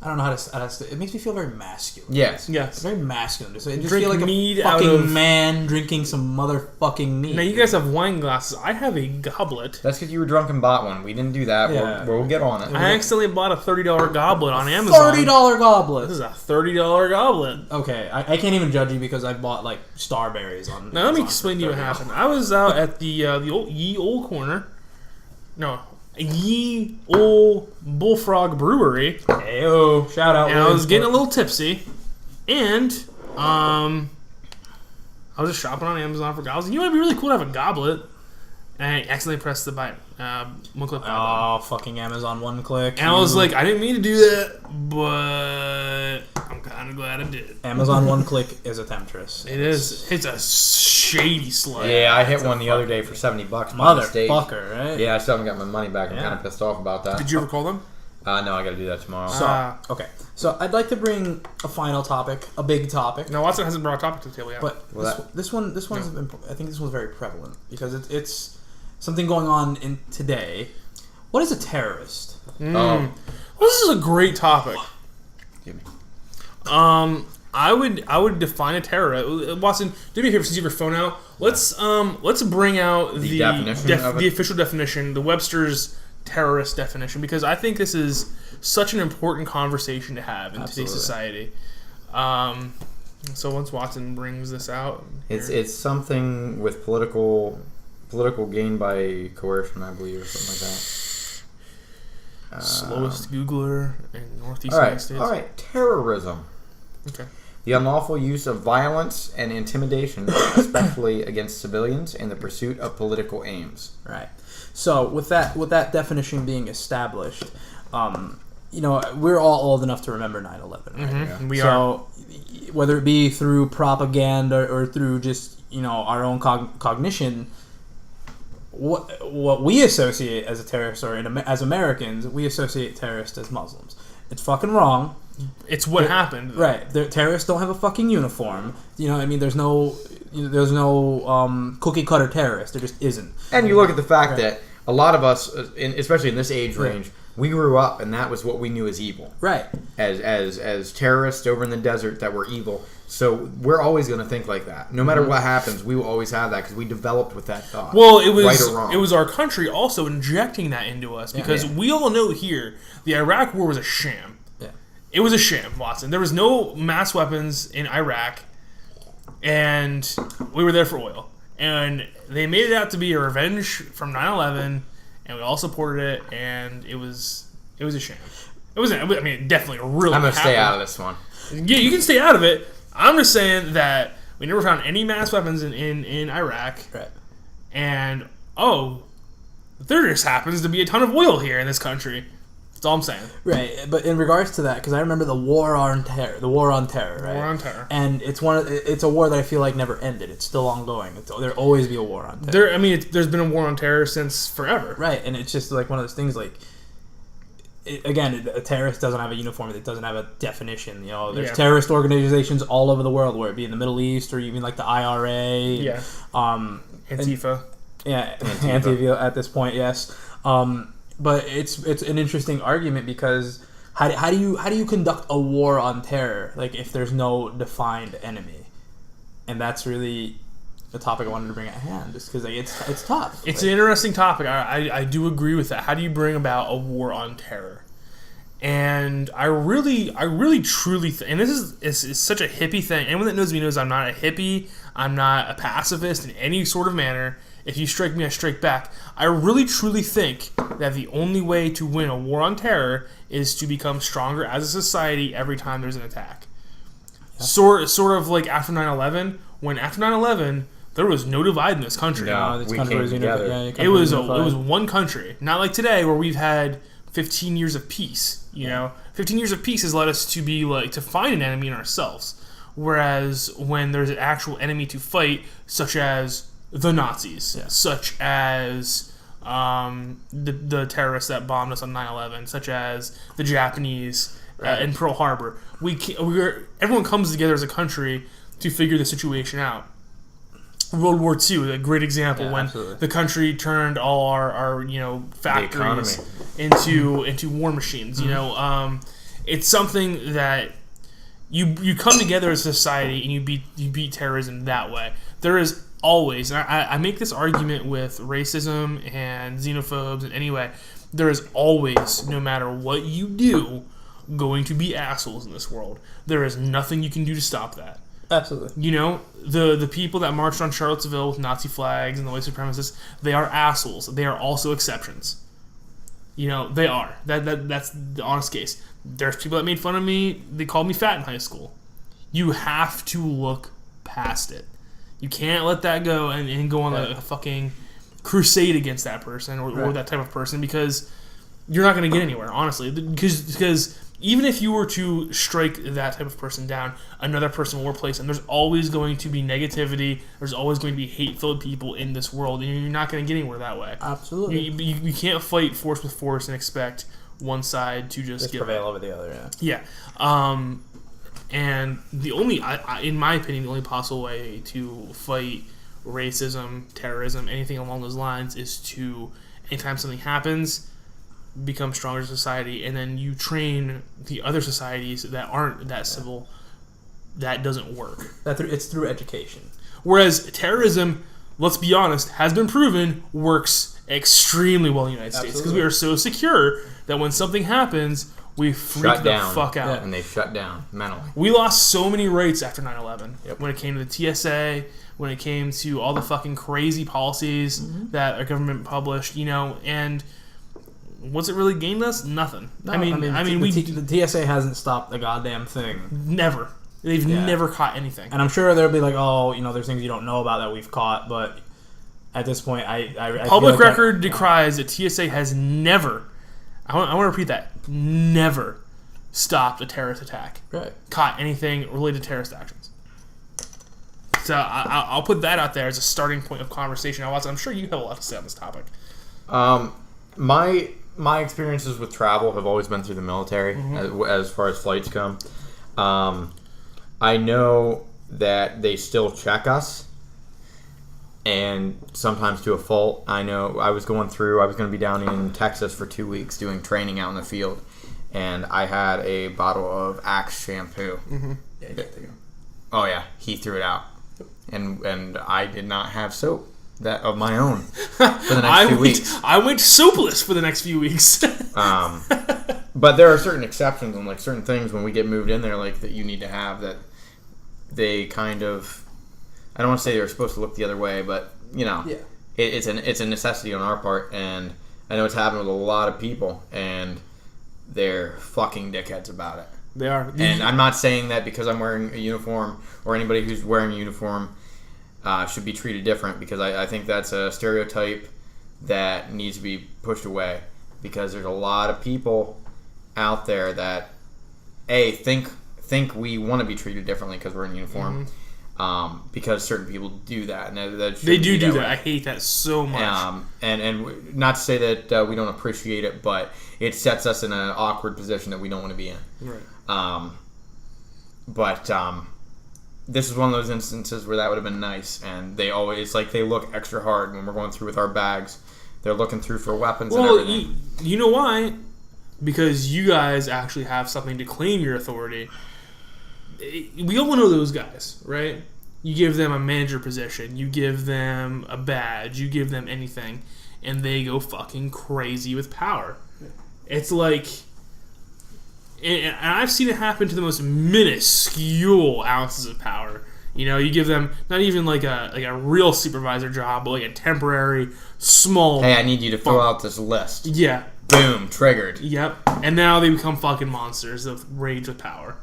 [SPEAKER 3] I don't know how to it makes me feel very masculine.
[SPEAKER 2] Yes.
[SPEAKER 1] Yes.
[SPEAKER 3] Very masculine. So I just
[SPEAKER 1] Drink
[SPEAKER 3] feel like
[SPEAKER 1] mead
[SPEAKER 3] a
[SPEAKER 1] out
[SPEAKER 3] fucking
[SPEAKER 1] of-
[SPEAKER 3] man drinking some motherfucking mead.
[SPEAKER 1] Now you guys have wine glasses. I have a goblet.
[SPEAKER 2] That's because you were drunk and bought one. We didn't do that.
[SPEAKER 3] Yeah.
[SPEAKER 2] We'll get on it.
[SPEAKER 1] I accidentally bought a $30 goblet on Amazon.
[SPEAKER 3] $30 goblet.
[SPEAKER 1] This is a $30 goblet.
[SPEAKER 3] Okay, I can't even judge you because I bought like Starberries on.
[SPEAKER 1] Now let me
[SPEAKER 3] Amazon
[SPEAKER 1] explain
[SPEAKER 3] for
[SPEAKER 1] to you what
[SPEAKER 3] $30.
[SPEAKER 1] happened. I was out at the old Ye Old Corner. No, Ye Old Bullfrog Brewery.
[SPEAKER 3] Heyo, shout out.
[SPEAKER 1] And I was getting a little tipsy, and I was just shopping on Amazon for goblets. You know, it'd be really cool to have a goblet. And I accidentally pressed the buy one click buy button.
[SPEAKER 3] Oh, fucking Amazon one click.
[SPEAKER 1] And I was like, I didn't mean to do that, but I'm kind of glad I did.
[SPEAKER 3] Amazon one click is a temptress.
[SPEAKER 1] It is. It's a shady slut.
[SPEAKER 2] Yeah, I hit one the other day for $70 by mistake.
[SPEAKER 3] Motherfucker, right?
[SPEAKER 2] Yeah, I still haven't got my money back. I'm
[SPEAKER 3] Yeah.
[SPEAKER 2] kind of pissed off about that.
[SPEAKER 1] Did you ever call them?
[SPEAKER 2] No, I got to do that tomorrow.
[SPEAKER 3] So, okay. So I'd like to bring a final topic, a big topic.
[SPEAKER 1] No, Watson hasn't brought a topic to the table yet.
[SPEAKER 3] But
[SPEAKER 2] Well,
[SPEAKER 3] this one's I think this one's very prevalent because it's something going on in today. What is a terrorist?
[SPEAKER 1] Well, this is a great topic.
[SPEAKER 2] Excuse me.
[SPEAKER 1] I would define a terrorist. Watson, do me a favor since you have your phone out. Let's bring out the
[SPEAKER 2] definition of it?
[SPEAKER 1] the official definition, the Webster's terrorist definition, because I think this is such an important conversation to have in today's society. So once Watson brings this out,
[SPEAKER 2] it's something with political gain by coercion, I believe, or something like that.
[SPEAKER 1] Slowest Googler in Northeast United States.
[SPEAKER 2] All right, terrorism.
[SPEAKER 1] Okay.
[SPEAKER 2] The unlawful use of violence and intimidation, especially against civilians, in the pursuit of political aims.
[SPEAKER 3] Right. So with that definition being established, we're all old enough to remember 9/11, right?
[SPEAKER 1] Mm-hmm. We are.
[SPEAKER 3] So whether it be through propaganda or through just our own cognition, what we associate as a terrorist, or as Americans, we associate terrorists as Muslims. It's fucking wrong.
[SPEAKER 1] It's what happened.
[SPEAKER 3] Right. Terrorists don't have a fucking uniform. There's no cookie cutter terrorist. There just isn't.
[SPEAKER 2] And you look at the fact that a lot of us, especially in this age range, we grew up and that was what we knew as evil.
[SPEAKER 3] Right.
[SPEAKER 2] As terrorists over in the desert that were evil. So we're always going to think like that. No matter what happens, we will always have that because we developed with that thought.
[SPEAKER 1] Well, it was
[SPEAKER 2] right or wrong.
[SPEAKER 1] It was our country also injecting that into us because we all know here the Iraq War was a sham.
[SPEAKER 3] Yeah.
[SPEAKER 1] It was a sham, Watson. There was no mass weapons in Iraq, and we were there for oil. And they made it out to be a revenge from 9/11, and we all supported it, and it was a sham. It wasn't. I mean, definitely really.
[SPEAKER 2] I'm going to stay out of this one.
[SPEAKER 1] Yeah, you can stay out of it. I'm just saying that we never found any mass weapons in Iraq.
[SPEAKER 3] Right.
[SPEAKER 1] And, there just happens to be a ton of oil here in this country. That's all I'm saying.
[SPEAKER 3] Right. But in regards to that, because I remember the War on Terror, right?
[SPEAKER 1] War on Terror.
[SPEAKER 3] And it's a war that I feel like never ended. It's still ongoing. There'll always be a war on terror.
[SPEAKER 1] There's been a war on terror since forever.
[SPEAKER 3] Right. And it's just like one of those things like, again, a terrorist doesn't have a uniform. It doesn't have a definition. There's terrorist organizations all over the world, whether it be in the Middle East or even like the IRA.
[SPEAKER 1] Yeah. Antifa.
[SPEAKER 3] Antifa at this point, yes. But it's an interesting argument because how do you conduct a war on terror if there's no defined enemy? And that's really the topic I wanted to bring at hand, just because it's tough.
[SPEAKER 1] It's an interesting topic. I do agree with that. How do you bring about a war on terror? And I really truly and this is such a hippie thing. Anyone that knows me knows I'm not a hippie. I'm not a pacifist in any sort of manner. If you strike me, I strike back. I really truly think that the only way to win a war on terror is to become stronger as a society every time there's an attack. Yeah. Sort of like after 9/11. When after 9/11, there was no divide in this country.
[SPEAKER 2] No, we came together.
[SPEAKER 1] It was one country. Not like today where we've had 15 years of peace. 15 years of peace has led us to be to find an enemy in ourselves. Whereas when there's an actual enemy to fight, such as the Nazis, such as the terrorists that bombed us on 9/11, such as the Japanese in Pearl Harbor, everyone comes together as a country to figure the situation out. World War II, a great example, when the country turned all our factories into war machines. It's something that you come together as a society and you beat terrorism that way. There is always, and I make this argument with racism and xenophobes, and anyway, there is always, no matter what you do, going to be assholes in this world. There is nothing you can do to stop that.
[SPEAKER 3] Absolutely.
[SPEAKER 1] The people that marched on Charlottesville with Nazi flags and the white supremacists, they are assholes. They are also exceptions. They are. That's the honest case. There's people that made fun of me. They called me fat in high school. You have to look past it. You can't let that go and go on a fucking crusade against that person or that type of person, because you're not going to get anywhere, honestly. Because even if you were to strike that type of person down, another person will replace them. There's always going to be negativity. There's always going to be hate-filled people in this world, and you're not going to get anywhere that way.
[SPEAKER 3] Absolutely.
[SPEAKER 1] You can't fight force with force and expect one side to just
[SPEAKER 3] prevail over the other.
[SPEAKER 1] Yeah. And the only, in my opinion, the only possible way to fight racism, terrorism, anything along those lines is to, anytime something happens, become stronger as a society, and then you train the other societies that aren't that civil that doesn't work.
[SPEAKER 3] It's through education.
[SPEAKER 1] Whereas terrorism, let's be honest, has been proven works extremely well in the United States because we are so secure that when something happens, we freak the fuck out.
[SPEAKER 2] Yeah. And they shut down mentally.
[SPEAKER 1] We lost so many rights after 9/11 when it came to the TSA, when it came to all the fucking crazy policies that our government published, and what's it really gained us? Nothing.
[SPEAKER 3] No,
[SPEAKER 1] I mean,
[SPEAKER 3] the TSA hasn't stopped a goddamn thing.
[SPEAKER 1] Never. They've never caught anything.
[SPEAKER 3] And I'm sure they'll be like, there's things you don't know about that we've caught, but at this point, I
[SPEAKER 1] Public record decries that TSA has never, I want to repeat that, never stopped a terrorist attack.
[SPEAKER 3] Right. Caught
[SPEAKER 1] anything related to terrorist actions. So I'll put that out there as a starting point of conversation. I'm sure you have a lot to say on this topic.
[SPEAKER 2] My experiences with travel have always been through the military, as far as flights come. I know that they still check us, and sometimes to a fault. I know I was going to be down in Texas for 2 weeks doing training out in the field, and I had a bottle of Axe shampoo. Oh yeah, he threw it out, and I did not have soap of my own for the next 2 weeks.
[SPEAKER 1] I went soapless for the next few weeks.
[SPEAKER 2] But there are certain exceptions and certain things when we get moved in there that you need to have that they kind of, I don't want to say they're supposed to look the other way, but it's a necessity on our part, and I know it's happened with a lot of people, and they're fucking dickheads about it.
[SPEAKER 1] They are.
[SPEAKER 2] And I'm not saying that because I'm wearing a uniform or anybody who's wearing a uniform should be treated different, because I think that's a stereotype that needs to be pushed away, because there's a lot of people out there that think we want to be treated differently because we're in uniform, because certain people do that, and
[SPEAKER 1] they do that. I hate that so much.
[SPEAKER 2] And not to say that we don't appreciate it, but it sets us in an awkward position that we don't want to be in.
[SPEAKER 1] Right.
[SPEAKER 2] But this is one of those instances where that would have been nice, and they always they look extra hard when we're going through with our bags. They're looking through for weapons and everything.
[SPEAKER 1] You know why? Because you guys actually have something to claim your authority. We all know those guys, right? You give them a manager position, you give them a badge, you give them anything, and they go fucking crazy with power. It's and I've seen it happen to the most minuscule ounces of power. You give them not even a real supervisor job, but a temporary, small.
[SPEAKER 2] Hey, I need you to fill out this list.
[SPEAKER 1] Yeah.
[SPEAKER 2] Boom, triggered.
[SPEAKER 1] Yep. And now they become fucking monsters of rage with power.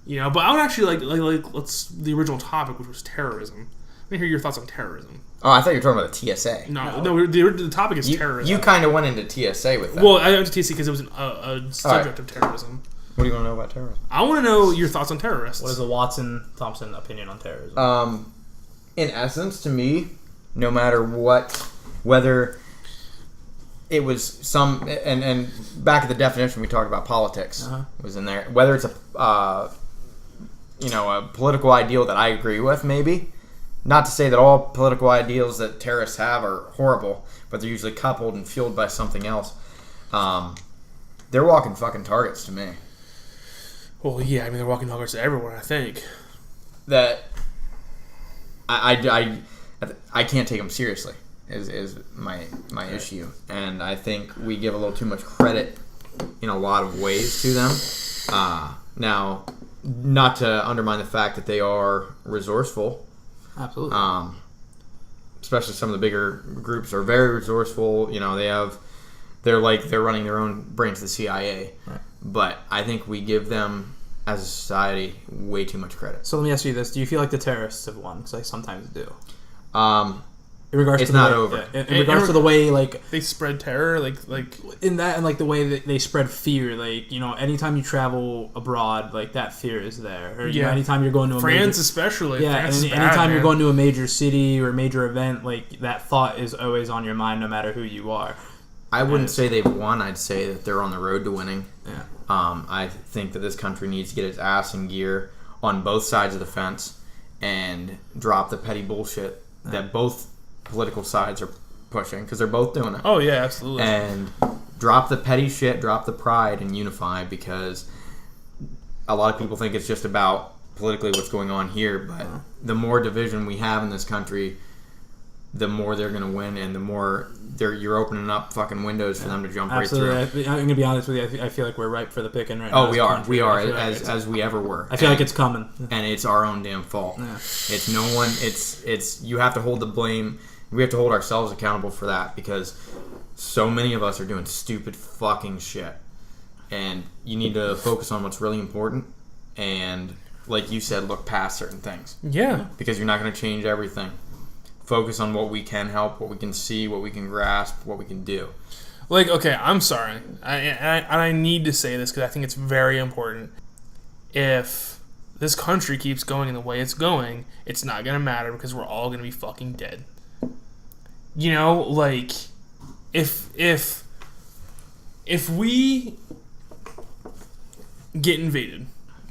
[SPEAKER 1] But I would actually let's the original topic, which was terrorism. Let me hear your thoughts on terrorism.
[SPEAKER 2] Oh, I thought you were talking about the TSA.
[SPEAKER 1] No, the topic is terrorism.
[SPEAKER 2] You kind of went into TSA with that.
[SPEAKER 1] Well, I went to TSA because it was a subject of terrorism.
[SPEAKER 2] What do you want to know about terrorism?
[SPEAKER 1] I want to know your thoughts on terrorists.
[SPEAKER 3] What is the Watson-Thompson opinion on terrorism?
[SPEAKER 2] In essence, to me, no matter whether it was some, and back at the definition we talked about politics was in there. Whether it's a political ideal that I agree with, maybe. Not to say that all political ideals that terrorists have are horrible, but they're usually coupled and fueled by something else. They're walking fucking targets to me.
[SPEAKER 1] Well, yeah, they're walking targets to everyone, I think.
[SPEAKER 2] That I can't take them seriously is my issue, and I think we give a little too much credit in a lot of ways to them. Now, not to undermine the fact that they are resourceful.
[SPEAKER 3] Absolutely.
[SPEAKER 2] Especially some of the bigger groups are very resourceful. They're running their own branch of the CIA.
[SPEAKER 3] Right.
[SPEAKER 2] But I think we give them, as a society, way too much credit.
[SPEAKER 3] So let me ask you this: do you feel like the terrorists have won? Because I sometimes do.
[SPEAKER 2] In regards
[SPEAKER 3] it's
[SPEAKER 2] to
[SPEAKER 3] not
[SPEAKER 2] over.
[SPEAKER 3] Yeah, in regards to the way
[SPEAKER 1] they spread terror,
[SPEAKER 3] in that, and the way that they spread fear. Anytime you travel abroad, that fear is there. Or anytime you're going to
[SPEAKER 1] France, especially. France
[SPEAKER 3] anytime you're going to a major city or a major event, that thought is always on your mind, no matter who you are.
[SPEAKER 2] I wouldn't say they've won. I'd say that they're on the road to winning.
[SPEAKER 3] Yeah.
[SPEAKER 2] I think that this country needs to get its ass in gear on both sides of the fence and drop the petty bullshit that both political sides are pushing, because they're both doing it.
[SPEAKER 1] Oh, yeah, absolutely.
[SPEAKER 2] And drop the petty shit, drop the pride, and unify, because a lot of people think it's just about politically what's going on here, but the more division we have in this country, the more they're going to win, and the more you're opening up fucking windows for them to jump right through.
[SPEAKER 3] I'm going to be honest with you. I feel like we're ripe for the picking right
[SPEAKER 2] now.
[SPEAKER 3] Oh,
[SPEAKER 2] we are. We are, as we ever were.
[SPEAKER 3] I feel like it's coming.
[SPEAKER 2] And it's our own damn fault.
[SPEAKER 3] Yeah.
[SPEAKER 2] It's no one, it's you have to hold the blame. We have to hold ourselves accountable for that, because so many of us are doing stupid fucking shit. And you need to focus on what's really important, and like you said, look past certain things.
[SPEAKER 1] Yeah.
[SPEAKER 2] Because you're not going to change everything. Focus on what we can help, what we can see, what we can grasp, what we can do.
[SPEAKER 1] Like, okay, I'm sorry. I need to say this because I think it's very important. If this country keeps going in the way it's going, it's not going to matter because we're all going to be fucking dead. You know, like, if we get invaded,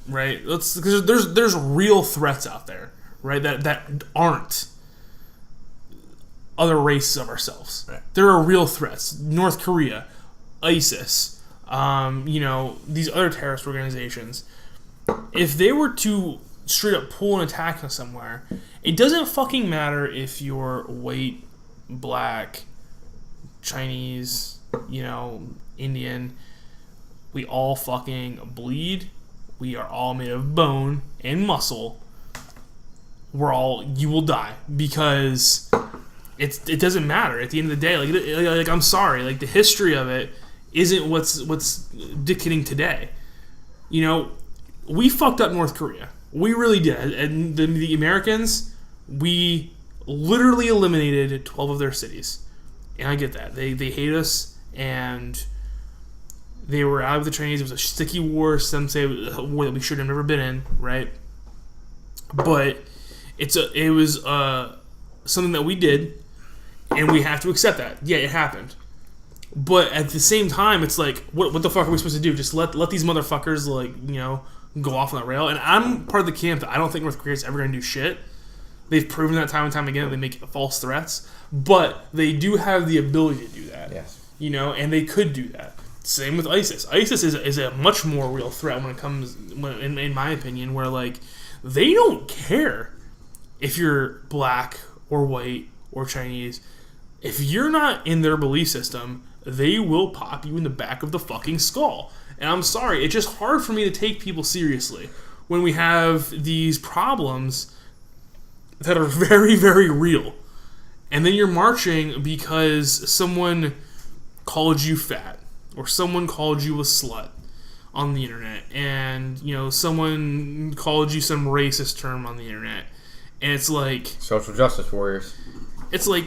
[SPEAKER 1] right? Because there's real threats out there, right? That aren't other races of ourselves.
[SPEAKER 3] Right.
[SPEAKER 1] There are real threats. North Korea, ISIS, these other terrorist organizations. If they were to straight up pull an attack on somewhere, it doesn't fucking matter if you're white, black, Chinese, Indian. We all fucking bleed. We are all made of bone and muscle. You will die because it doesn't matter at the end of the day. Like I'm sorry, like the history of it isn't what's dictating today. We fucked up North Korea. We really did. And the Americans, we literally eliminated 12 of their cities. And I get that. They hate us, and they were out of the Chinese. It was a sticky war. Some say a war that we should have never been in, right? But it was something that we did, and we have to accept that. Yeah, it happened. But at the same time, it's like, what the fuck are we supposed to do? Just let these motherfuckers, go off on that rail? And I'm part of the camp that I don't think North Korea's ever going to do shit. They've proven that time and time again that they make false threats. But they do have the ability to do that.
[SPEAKER 2] Yes.
[SPEAKER 1] And they could do that. Same with ISIS. ISIS is a much more real threat when it comes, in my opinion, where, they don't care if you're black or white or Chinese. If you're not in their belief system, they will pop you in the back of the fucking skull. And I'm sorry, it's just hard for me to take people seriously when we have these problems that are very, very real. And then you're marching because someone called you fat, or someone called you a slut on the internet, and someone called you some racist term on the internet. And it's like
[SPEAKER 2] social justice warriors.
[SPEAKER 1] It's like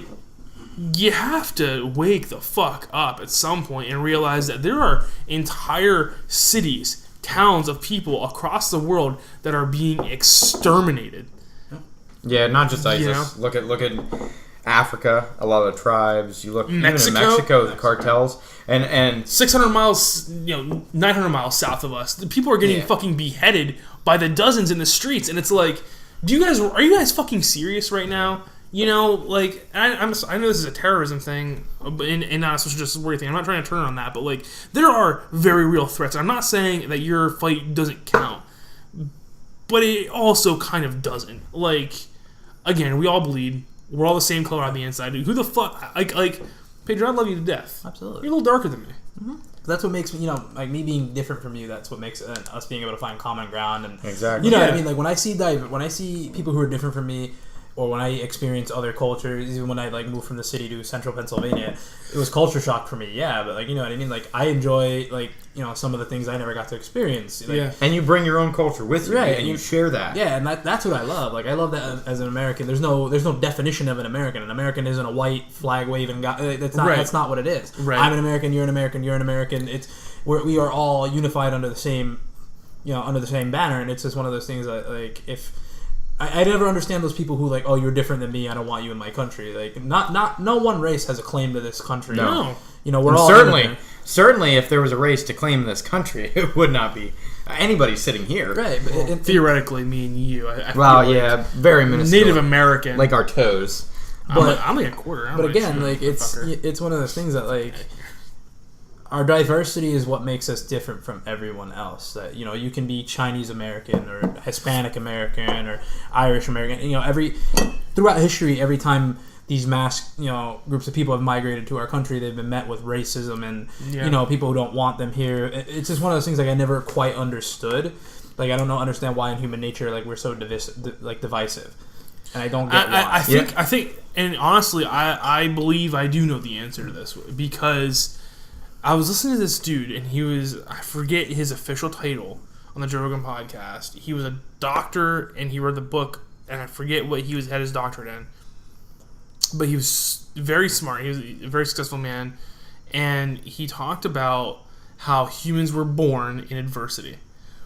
[SPEAKER 1] you have to wake the fuck up at some point and realize that there are entire cities, towns of people across the world that are being exterminated.
[SPEAKER 2] Yeah, not just ISIS. Look at Africa, a lot of the tribes. You look
[SPEAKER 1] Mexico,
[SPEAKER 2] even in Mexico, the cartels, and
[SPEAKER 1] 600 miles, 900 miles south of us, the people are getting fucking beheaded by the dozens in the streets, and it's like, are you guys fucking serious right now? I know this is a terrorism thing and not a social justice warrior thing. I'm not trying to turn on that, but there are very real threats. I'm not saying that your fight doesn't count, but it also kind of doesn't. Again, we all bleed. We're all the same color on the inside. Who the fuck? Pedro, I love you to death.
[SPEAKER 3] Absolutely.
[SPEAKER 1] You're a little darker than me.
[SPEAKER 3] Mm-hmm. That's what makes me, me being different from you. That's what makes us being able to find common ground. And
[SPEAKER 2] exactly.
[SPEAKER 3] What I mean? When I see people who are different from me, or when I experience other cultures, even when I moved from the city to central Pennsylvania, it was culture shock for me. Yeah, but you know what I mean. I enjoy some of the things I never got to experience.
[SPEAKER 2] And you bring your own culture with you, right? And you share that.
[SPEAKER 3] Yeah, and that's what I love. I love that as an American. There's no definition of an American. An American isn't a white flag waving guy. That's not. Right. That's not what it is.
[SPEAKER 1] Right.
[SPEAKER 3] I'm an American. You're an American. You're an American. We are all unified under the same, under the same banner. And it's just one of those things that if. I never understand those people who oh, you're different than me, I don't want you in my country. No one race has a claim to this country.
[SPEAKER 1] No.
[SPEAKER 3] We're all
[SPEAKER 2] certainly if there was a race to claim this country, it would not be anybody sitting here.
[SPEAKER 3] Right. But
[SPEAKER 1] theoretically, me and you.
[SPEAKER 2] Very minuscule.
[SPEAKER 1] Native American.
[SPEAKER 2] Like our toes.
[SPEAKER 1] But I'm a quarter.
[SPEAKER 3] But again, it's one of those things that our diversity is what makes us different from everyone else. That you can be Chinese American or Hispanic American or Irish American. Throughout history, every time these mass groups of people have migrated to our country, they've been met with racism and people who don't want them here. It's just one of those things I never quite understood. I don't understand why in human nature we're so divisive, and I don't get why.
[SPEAKER 1] I think, and honestly, I believe I do know the answer to this because I was listening to this dude, and I forget his official title on the Joe Rogan podcast. He was a doctor, and he wrote the book, and I forget what had his doctorate in. But he was very smart. He was a very successful man, and he talked about how humans were born in adversity.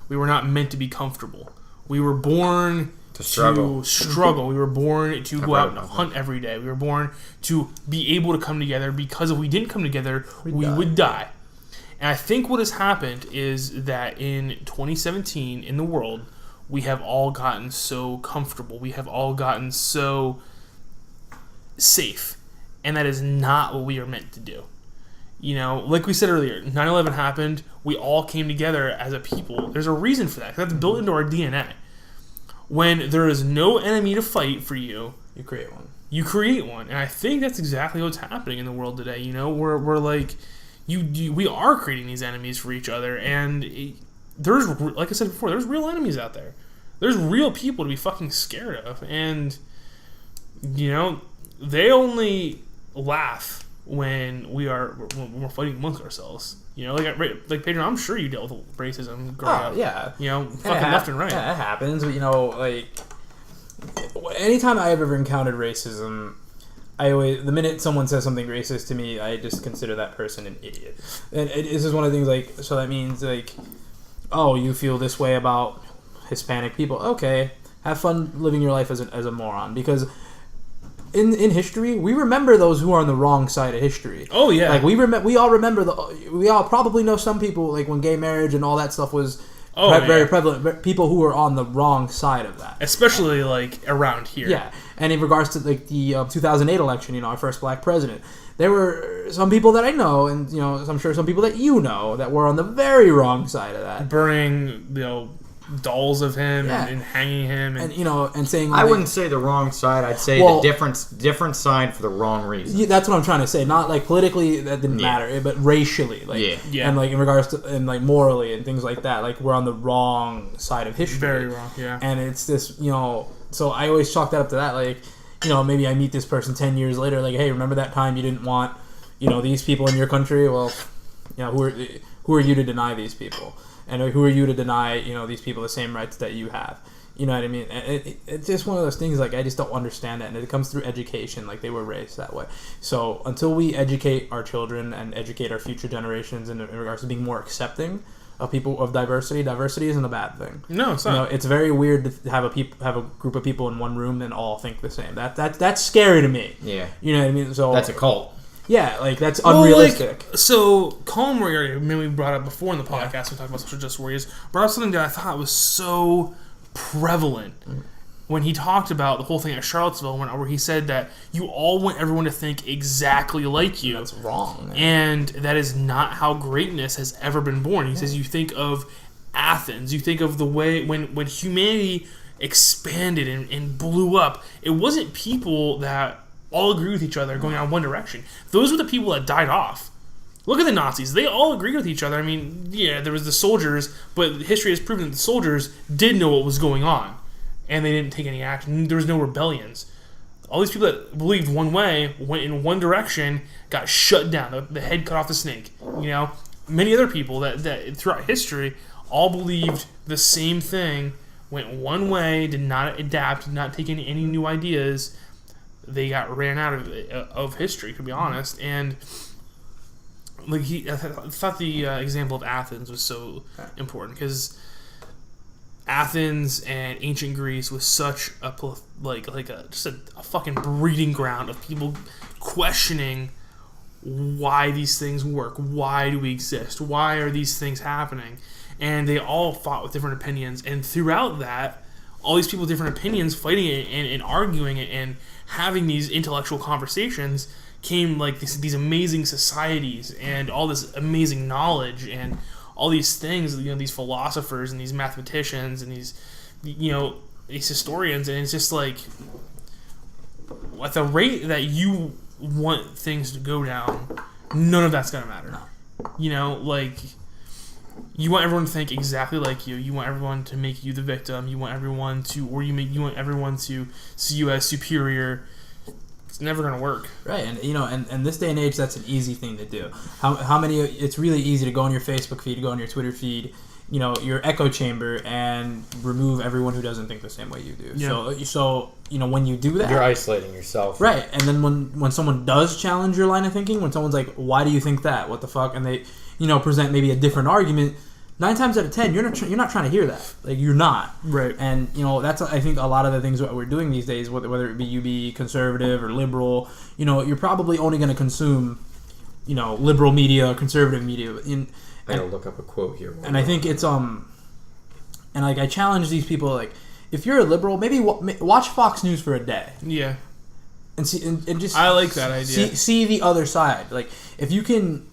[SPEAKER 1] We were not meant to be comfortable. We were born to struggle. We were born to go out and hunt every day. We were born to be able to come together, because if we didn't come together, we would die. And I think what has happened is that in 2017 in the world, we have all gotten so comfortable. We have all gotten so safe. And that is not what we are meant to do. Like we said earlier, 9/11 happened. We all came together as a people. There's a reason for that. That's built into our DNA. When there is no enemy to fight for you,
[SPEAKER 3] you create one.
[SPEAKER 1] You create one, and I think that's exactly what's happening in the world today. We're like, we are creating these enemies for each other, and there's, like I said before, there's real enemies out there. There's real people to be fucking scared of, and they only laugh when we're fighting amongst ourselves. Like Pedro, I'm sure you dealt with racism growing up.
[SPEAKER 3] Yeah.
[SPEAKER 1] Fucking left and right.
[SPEAKER 3] Yeah, it happens. But, anytime I have ever encountered racism, the minute someone says something racist to me, I just consider that person an idiot. And this is one of the things, so that means, oh, you feel this way about Hispanic people. Okay, have fun living your life as a moron. Because in history, we remember those who are on the wrong side of history.
[SPEAKER 1] Oh yeah,
[SPEAKER 3] we all remember we all probably know some people when gay marriage and all that stuff was very prevalent. People who were on the wrong side of that,
[SPEAKER 1] especially around here.
[SPEAKER 3] Yeah, and in regards to the 2008 election, our first black president, there were some people that I know, and I'm sure some people that that were on the very wrong side of that,
[SPEAKER 1] burning dolls of him and hanging him
[SPEAKER 3] and saying
[SPEAKER 2] I wouldn't say the wrong side. I'd say the different side for the wrong reason.
[SPEAKER 3] Yeah, that's what I'm trying to say. Not politically, that didn't matter, but racially, and in regards to and morally and things like that, we're on the wrong side of history.
[SPEAKER 1] Very wrong, yeah.
[SPEAKER 3] And it's this, so I always chalk that up to that. Maybe I meet this person 10 years later, hey, remember that time you didn't want, these people in your country? Well, who are you to deny these people? And who are you to deny, these people the same rights that you have? You know what I mean? It's just one of those things, I just don't understand it. And it comes through education, they were raised that way. So until we educate our children and educate our future generations in regards to being more accepting of people, of diversity isn't a bad thing.
[SPEAKER 1] No, it's not.
[SPEAKER 3] It's very weird to have a group of people in one room and all think the same. That's scary to me.
[SPEAKER 2] Yeah.
[SPEAKER 3] You know what I mean? So
[SPEAKER 2] that's a cult.
[SPEAKER 3] Yeah, that's unrealistic.
[SPEAKER 1] So Colin Moriarty, we brought up before in the podcast, we talked about social justice warriors, brought up something that I thought was so prevalent when he talked about the whole thing at Charlottesville, where he said that you all want everyone to think exactly like you.
[SPEAKER 3] That's wrong. Man.
[SPEAKER 1] And that is not how greatness has ever been born. He says you think of Athens, you think of the way when humanity expanded and blew up, it wasn't people that all agree with each other going in one direction. Those were the people that died off. Look at the Nazis. They all agreed with each other. I mean, yeah, there was the soldiers, but history has proven that the soldiers did know what was going on, and they didn't take any action. There was no rebellions. All these people that believed one way, went in one direction, got shut down. The head cut off the snake. Many other people that throughout history all believed the same thing, went one way, did not adapt, did not take any new ideas. They got ran out of history, to be honest. And I thought the example of Athens was so important, because Athens and ancient Greece was such a fucking breeding ground of people questioning why these things work, why do we exist, why are these things happening, and they all fought with different opinions. And throughout that, all these people with different opinions fighting and arguing and having these intellectual conversations came like these amazing societies and all this amazing knowledge and all these things, these philosophers and these mathematicians and these these historians, and it's just like at the rate that you want things to go down, none of that's gonna matter.
[SPEAKER 3] No.
[SPEAKER 1] Like you want everyone to think exactly like you. You want everyone to make you the victim. You want everyone to, you want everyone to see you as superior. It's never gonna work.
[SPEAKER 3] Right, and and this day and age, that's an easy thing to do. How many? It's really easy to go on your Facebook feed, go on your Twitter feed, your echo chamber, and remove everyone who doesn't think the same way you do.
[SPEAKER 1] Yeah.
[SPEAKER 3] So when you do that,
[SPEAKER 4] you're isolating yourself.
[SPEAKER 3] Right, and then when someone does challenge your line of thinking, when someone's like, "Why do you think that? What the fuck?" and they present maybe a different argument, 9 times out of 10, you're not trying to hear that. Like, you're not.
[SPEAKER 1] Right.
[SPEAKER 3] And that's, I think, a lot of the things that we're doing these days, whether it be you be conservative or liberal, you're probably only going to consume liberal media, conservative media.
[SPEAKER 4] I gotta look up a quote here.
[SPEAKER 3] And I think it's and like I challenge these people, like, if you're a liberal, maybe watch Fox News for a day.
[SPEAKER 1] Yeah.
[SPEAKER 3] And see and just
[SPEAKER 1] I like that idea.
[SPEAKER 3] See the other side. Like, if you can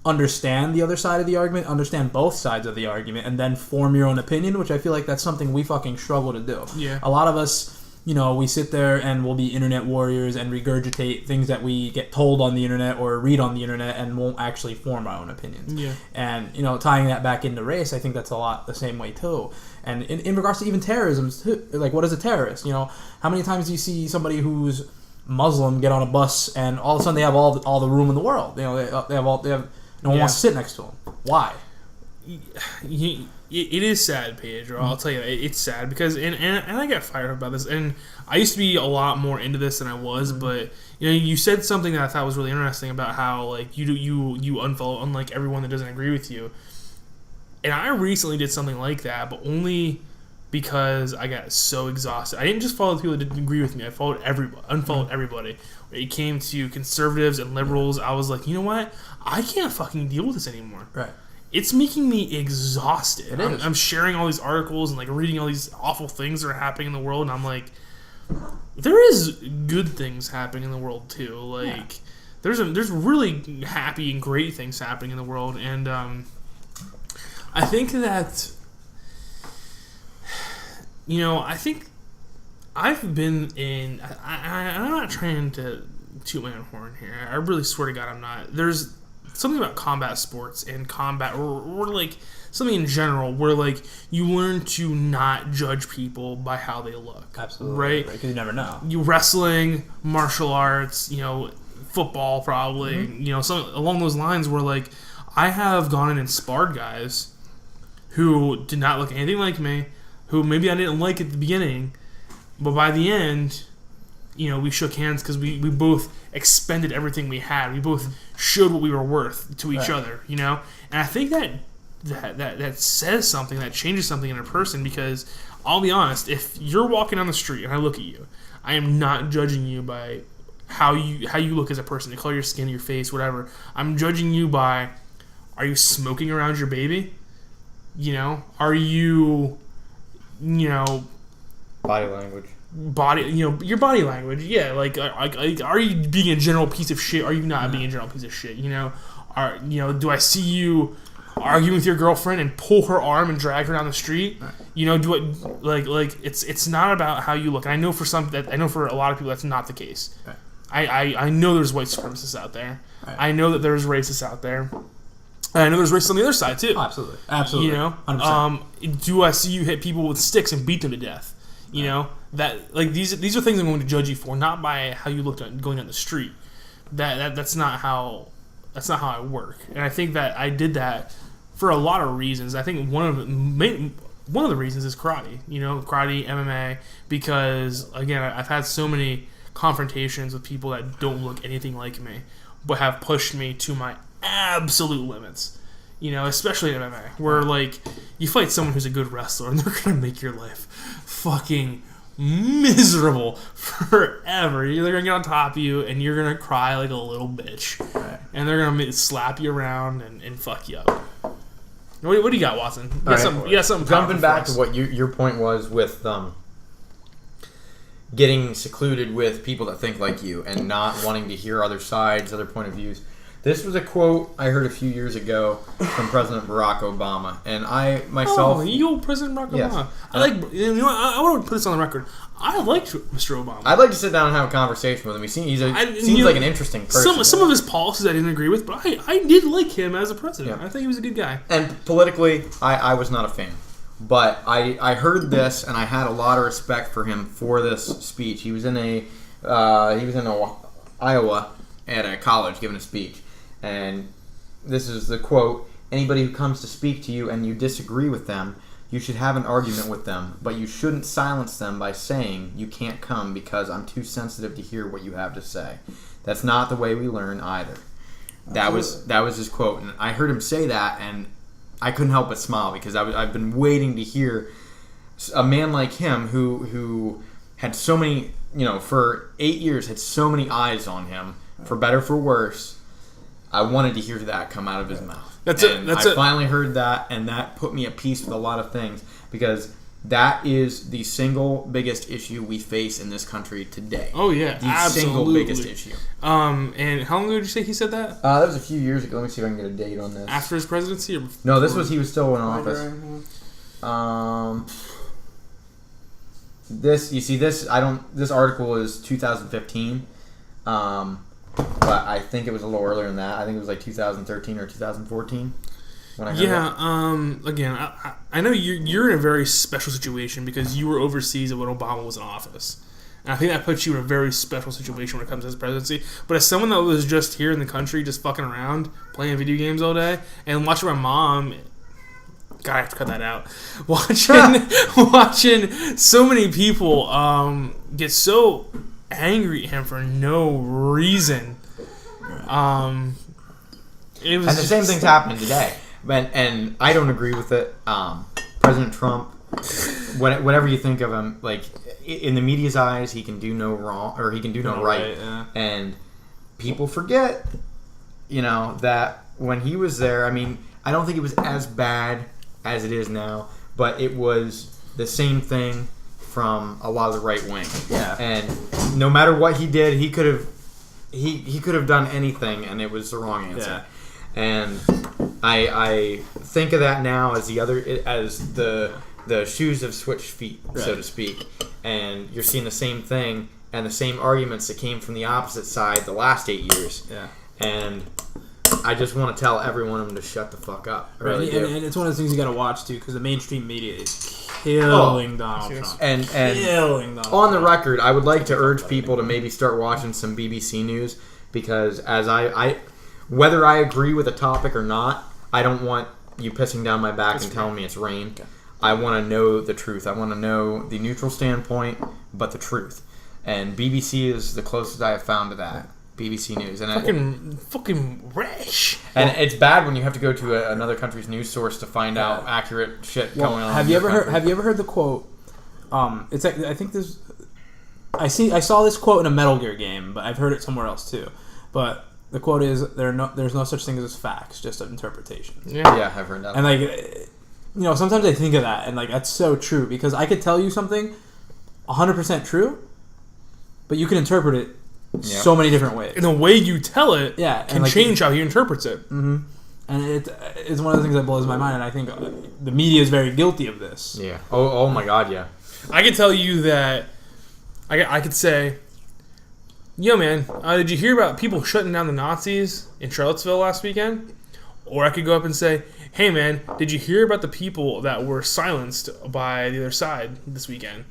[SPEAKER 3] understand the other side of the argument, understand both sides of the argument, and then form your own opinion, which I feel like that's something we fucking struggle to do.
[SPEAKER 1] Yeah.
[SPEAKER 3] A lot of us, we sit there and we'll be internet warriors and regurgitate things that we get told on the internet or read on the internet and won't actually form our own opinions.
[SPEAKER 1] Yeah.
[SPEAKER 3] And, tying that back into race, I think that's a lot the same way too. And in regards to even terrorism, like, what is a terrorist? How many times do you see somebody who's Muslim get on a bus and all of a sudden they have all the room in the world? They have no one wants to sit next to them. Why?
[SPEAKER 1] It is sad, Pedro. I'll tell you, it's sad because and I get fired up about this. And I used to be a lot more into this than I was, but you said something that I thought was really interesting about how like you unfollow unlike everyone that doesn't agree with you. And I recently did something like that, but only because I got so exhausted. I didn't just follow the people that didn't agree with me. I followed everybody, unfollowed everybody. When it came to conservatives and liberals, I was like, you know what? I can't fucking deal with this anymore.
[SPEAKER 3] Right.
[SPEAKER 1] It's making me exhausted.
[SPEAKER 3] It is.
[SPEAKER 1] I'm sharing all these articles and like reading all these awful things that are happening in the world, and I'm like, there is good things happening in the world too. Like, there's really happy and great things happening in the world, and I think that I think I've been in. I'm not trying to toot my own horn here. I really swear to God, I'm not. There's something about combat sports and combat, or like something in general, where like you learn to not judge people by how they look.
[SPEAKER 3] Absolutely.
[SPEAKER 1] Right?
[SPEAKER 3] Because you never know.
[SPEAKER 1] You wrestling, martial arts, football, probably, something along those lines. Where like I have gone in and sparred guys who did not look anything like me, who maybe I didn't like at the beginning, but by the end, we shook hands because we both expended everything we had. We both showed what we were worth to each other, And I think that says something, that changes something in a person, because I'll be honest, if you're walking down the street and I look at you, I am not judging you by how you look as a person, the color of your skin, your face, whatever. I'm judging you by, are you smoking around your baby? Are you,
[SPEAKER 4] body language.
[SPEAKER 1] Your body language, yeah. Like, are you being a general piece of shit? Are you not being a general piece of shit? Do I see you arguing with your girlfriend and pull her arm and drag her down the street? Do it like it's not about how you look. And I know for a lot of people that's not the case. Right. I know there's white supremacists out there. Right. I know that there's racists out there. And I know there's racists on the other side too.
[SPEAKER 3] Oh, absolutely. 100%.
[SPEAKER 1] Do I see you hit people with sticks and beat them to death? That like these are things I'm going to judge you for, not by how you look going down the street. That's not how I work. And I think that I did that for a lot of reasons. I think one of the reasons is karate. Karate, MMA, because again, I've had so many confrontations with people that don't look anything like me, but have pushed me to my absolute limits. Especially in MMA, where like you fight someone who's a good wrestler and they're gonna make your life fucking miserable forever. They're gonna get on top of you and you're gonna cry like a little bitch,
[SPEAKER 3] right.
[SPEAKER 1] And they're gonna slap you around and fuck you up. What do you got, Watson? You got something
[SPEAKER 4] Jumping back to what your point was with
[SPEAKER 2] getting secluded with people that think like you and not wanting to hear other sides, other point of views. This was a quote I heard a few years ago from President Barack Obama, and I myself.
[SPEAKER 1] Oh, you old President Barack
[SPEAKER 2] Yes.
[SPEAKER 1] Obama. I want to put this on the record. I liked Mr. Obama.
[SPEAKER 2] I'd like to sit down and have a conversation with him. He seems like an interesting person.
[SPEAKER 1] Some of his policies I didn't agree with, but I did like him as a president.
[SPEAKER 2] Yeah.
[SPEAKER 1] I think he was a good guy.
[SPEAKER 2] And politically, I was not a fan. But I heard this, and I had a lot of respect for him for this speech. He was in Iowa at a college giving a speech. And this is the quote: "Anybody who comes to speak to you and you disagree with them, you should have an argument with them, but you shouldn't silence them by saying, 'You can't come because I'm too sensitive to hear what you have to say.' That's not the way we learn either." That was his quote, and I heard him say that, and I couldn't help but smile because I've been waiting to hear a man like him who had so many, for 8 years had so many eyes on him, for better for worse. I wanted to hear that come out of his mouth. I finally heard that, and that put me at peace with a lot of things, because that is the single biggest issue we face in this country today.
[SPEAKER 1] Oh yeah,
[SPEAKER 2] the
[SPEAKER 1] absolutely.
[SPEAKER 2] single biggest issue.
[SPEAKER 1] And how long ago did you say he said that?
[SPEAKER 2] That was a few years ago. Let me see if I can get a date on this.
[SPEAKER 1] After his presidency? Or before?
[SPEAKER 2] No, he was still in office. This article is 2015. But I think it was a little earlier than that. I think it was like 2013 or 2014 when I heard that.
[SPEAKER 1] Again, I know you're in a very special situation because you were overseas when Obama was in office. And I think that puts you in a very special situation when it comes to his presidency. But as someone that was just here in the country, just fucking around, playing video games all day, and watching my mom... God, I have to cut that out. Watching so many people get so... angry at him for no reason. It was
[SPEAKER 2] and the same thing's happening today. And I don't agree with it. President Trump, whatever you think of him, like in the media's eyes, he can do no wrong, or he can do no right.
[SPEAKER 3] Yeah.
[SPEAKER 2] And people forget, that when he was there, I mean, I don't think it was as bad as it is now, but it was the same thing from a lot of the right wing.
[SPEAKER 3] Yeah.
[SPEAKER 2] And no matter what he did, he could have done anything, and it was the wrong answer.
[SPEAKER 3] Yeah.
[SPEAKER 2] And I think of that now as the shoes have switched feet, so to speak. And you're seeing the same thing and the same arguments that came from the opposite side the last 8 years.
[SPEAKER 3] Yeah.
[SPEAKER 2] And I just want to tell every one of them to shut the fuck up. I really do.
[SPEAKER 3] And it's one of those things you got to watch too, because the mainstream media is killing Donald Trump.
[SPEAKER 2] And
[SPEAKER 3] killing Donald
[SPEAKER 2] on the
[SPEAKER 3] Trump.
[SPEAKER 2] record, I would like to urge people to maybe start watching some BBC News, because as I whether I agree with a topic or not, I don't want you pissing down my back and telling me it's rain. Okay. I want to know the truth. I want to know the neutral standpoint, but the truth. And BBC is the closest I have found to that. BBC News. And
[SPEAKER 1] fucking rash.
[SPEAKER 2] And it's bad when you have to go to another country's news source to find out accurate shit going on.
[SPEAKER 3] Have you ever heard the quote? I think this. I saw this quote in a Metal Gear game, but I've heard it somewhere else too. But the quote is, "There's no such thing as facts, just interpretations."
[SPEAKER 2] Yeah, I've heard that.
[SPEAKER 3] And sometimes I think of that, and that's so true, because I could tell you something 100% true, but you can interpret it so many different ways.
[SPEAKER 1] And the way you tell it can
[SPEAKER 3] and
[SPEAKER 1] change how he interprets it.
[SPEAKER 3] Mm-hmm. And it's one of the things that blows my mind, and I think the media is very guilty of this.
[SPEAKER 2] Yeah. Oh my God, yeah.
[SPEAKER 1] I can tell you that I could say, yo man, did you hear about people shutting down the Nazis in Charlottesville last weekend? Or I could go up and say, hey man, did you hear about the people that were silenced by the other side this weekend?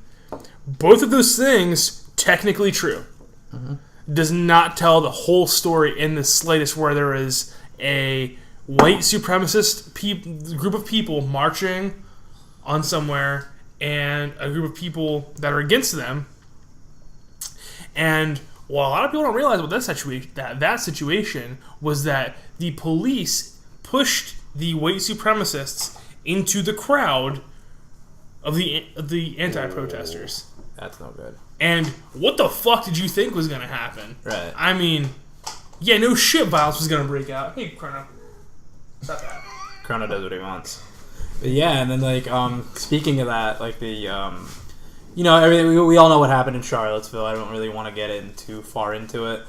[SPEAKER 1] Both of those things, technically true. Mm-hmm. Does not tell the whole story in the slightest, where there is a white supremacist group of people marching on somewhere and a group of people that are against them. And what a lot of people don't realize about that situation was that the police pushed the white supremacists into the crowd of the anti-protesters.
[SPEAKER 3] That's no good.
[SPEAKER 1] And what the fuck did you think was going to happen?
[SPEAKER 3] Right.
[SPEAKER 1] I mean, yeah, no shit, violence was going to break out. Hey, Chrono. Stop that.
[SPEAKER 3] Chrono does what he wants. But yeah, and then speaking of that, everything. We all know what happened in Charlottesville. I don't really want to get too far into it.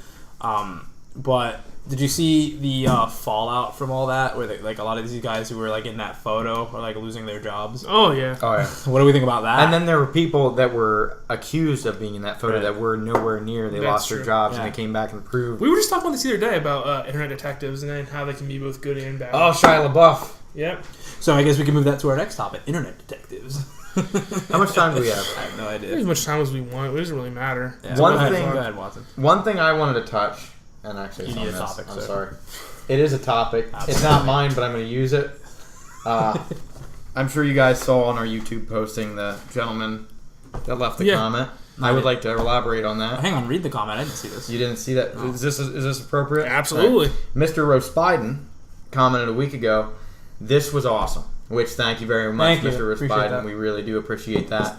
[SPEAKER 3] But did you see the fallout from all that? Where a lot of these guys who were in that photo are losing their jobs.
[SPEAKER 1] Oh yeah.
[SPEAKER 2] Oh yeah.
[SPEAKER 3] What do we think about that?
[SPEAKER 2] And then there were people that were accused of being in that photo that were nowhere near. They lost their jobs and they came back and proved.
[SPEAKER 1] We were just talking about this the other day about internet detectives and then how they can be both good and bad.
[SPEAKER 2] Oh, Shia LaBeouf.
[SPEAKER 1] Yep.
[SPEAKER 3] So I guess we can move that to our next topic: internet detectives.
[SPEAKER 2] How much time do we have?
[SPEAKER 3] I have no idea.
[SPEAKER 1] As much time as we want. It doesn't really matter.
[SPEAKER 3] Yeah.
[SPEAKER 2] Go
[SPEAKER 3] ahead, Watson.
[SPEAKER 2] One thing I wanted to touch, and actually
[SPEAKER 3] You need a topic,
[SPEAKER 2] I'm
[SPEAKER 3] sir.
[SPEAKER 2] sorry. It is a topic.
[SPEAKER 3] Absolutely.
[SPEAKER 2] It's not mine, but I'm going to use it. I'm sure you guys saw on our YouTube posting the gentleman that left the comment. I would like to elaborate on that.
[SPEAKER 3] Hang on, read the comment. I didn't see this.
[SPEAKER 2] You didn't see that? No. Is this appropriate?
[SPEAKER 1] Absolutely.
[SPEAKER 2] Right. Mr. Roast Biden commented a week ago, "This was awesome." Which, thank you very much, Mr. Roast Biden. We really do appreciate that.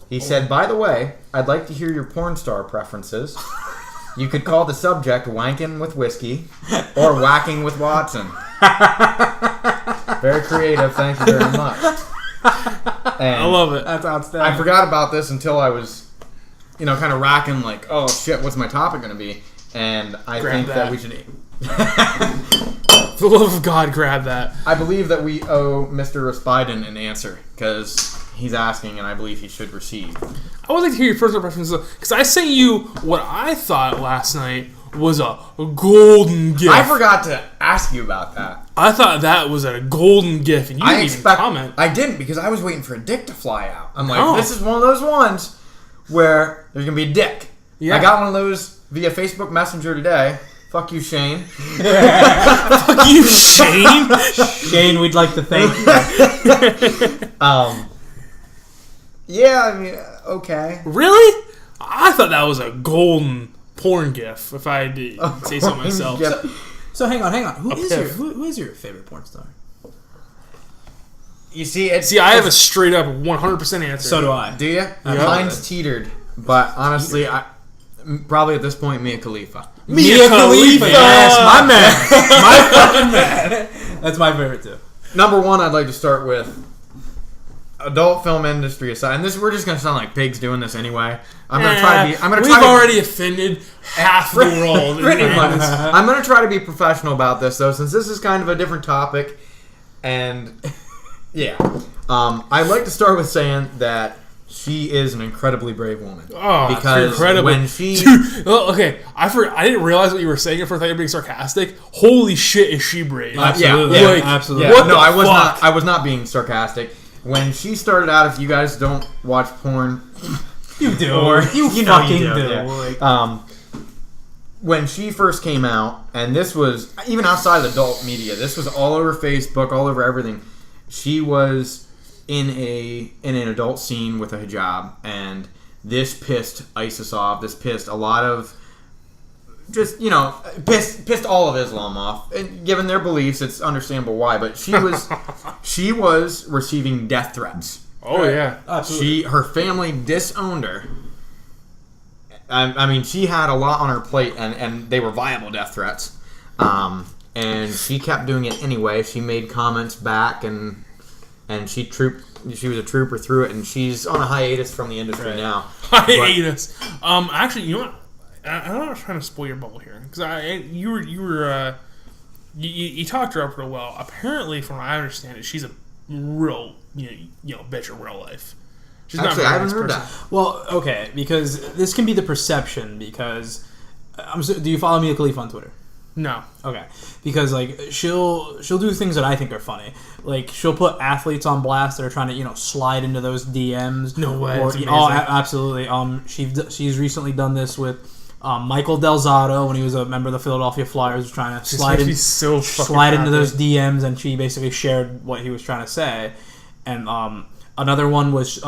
[SPEAKER 2] He said, "By the way, I'd like to hear your porn star preferences. You could call the subject wanking with whiskey or whacking with Watson." Very creative. Thank you very much. And
[SPEAKER 1] I love it.
[SPEAKER 3] That's outstanding.
[SPEAKER 2] I forgot about this until I was, kind of racking oh shit, what's my topic going to be? And I think that we should.
[SPEAKER 1] For the love of God, grab that.
[SPEAKER 2] I believe that we owe Mr. Roast Biden an answer because he's asking, and I believe he should receive.
[SPEAKER 1] I would like to hear your personal preferences because I sent you what I thought last night was a golden gift.
[SPEAKER 2] I forgot to ask you about that.
[SPEAKER 1] I thought that was a golden gift, and you didn't even comment.
[SPEAKER 2] I didn't because I was waiting for a dick to fly out. I'm like, this is one of those ones where there's gonna be a dick. Yeah. I got one of those via Facebook Messenger today. Fuck you, Shane.
[SPEAKER 1] Fuck you, Shane.
[SPEAKER 3] Shane, we'd like to thank you.
[SPEAKER 2] Yeah, I mean, okay.
[SPEAKER 1] Really? I thought that was a golden porn gif, if I did say so myself.
[SPEAKER 3] So hang on. Who is your favorite porn star?
[SPEAKER 2] You see,
[SPEAKER 1] I have a straight up 100% answer.
[SPEAKER 3] So do I.
[SPEAKER 2] Do you? Mine's teetered, but honestly, I probably at this point, Mia Khalifa.
[SPEAKER 1] Mia Khalifa!
[SPEAKER 3] Yes, my man. My fucking man. That's my favorite too.
[SPEAKER 2] Number one, I'd like to start with adult film industry aside, and we're just gonna sound like pigs doing this anyway. I'm gonna try to be.
[SPEAKER 1] We've already offended half the world.
[SPEAKER 2] Pretty much. I'm gonna try to be professional about this though, since this is kind of a different topic. And yeah, I'd like to start with saying that she is an incredibly brave woman.
[SPEAKER 1] Oh,
[SPEAKER 2] because
[SPEAKER 1] incredible.
[SPEAKER 2] When she,
[SPEAKER 1] okay, I didn't realize what you were saying at first. I thought you were being sarcastic. Holy shit, is she brave?
[SPEAKER 3] Absolutely.
[SPEAKER 2] Yeah,
[SPEAKER 3] absolutely.
[SPEAKER 2] Yeah.
[SPEAKER 1] What
[SPEAKER 2] no,
[SPEAKER 1] the fuck?
[SPEAKER 2] I was not being sarcastic. When she started out, if you guys don't watch porn,
[SPEAKER 3] you do.
[SPEAKER 2] Or
[SPEAKER 3] you fucking do.
[SPEAKER 2] Yeah. When she first came out, and this was even outside of adult media, this was all over Facebook, all over everything. She was in an adult scene with a hijab, and this pissed ISIS off. This pissed a lot of pissed all of Islam off. And given their beliefs, it's understandable why. But she was receiving death threats.
[SPEAKER 1] Oh yeah,
[SPEAKER 3] absolutely.
[SPEAKER 2] Her family disowned her. I mean, she had a lot on her plate, and they were viable death threats. And she kept doing it anyway. She made comments back, and she was a trooper through it, and she's on a hiatus from the industry now.
[SPEAKER 1] Hiatus. Actually, you know what? I'm not trying to spoil your bubble here because you talked her up real well. Apparently, from what I understand, she's a real bitch in real life. She's
[SPEAKER 2] Actually,
[SPEAKER 1] not
[SPEAKER 2] I haven't heard that.
[SPEAKER 3] Well, okay, because this can be the perception. Because do you follow Mia Khalifa on Twitter?
[SPEAKER 1] No.
[SPEAKER 3] Okay, because she'll do things that I think are funny. Like she'll put athletes on blast that are trying to slide into those DMs.
[SPEAKER 1] No way.
[SPEAKER 3] Or, absolutely. She's recently done this with Michael Delzato when he was a member of the Philadelphia Flyers, trying to slide into those DMs, and she basically shared what he was trying to say. And another one was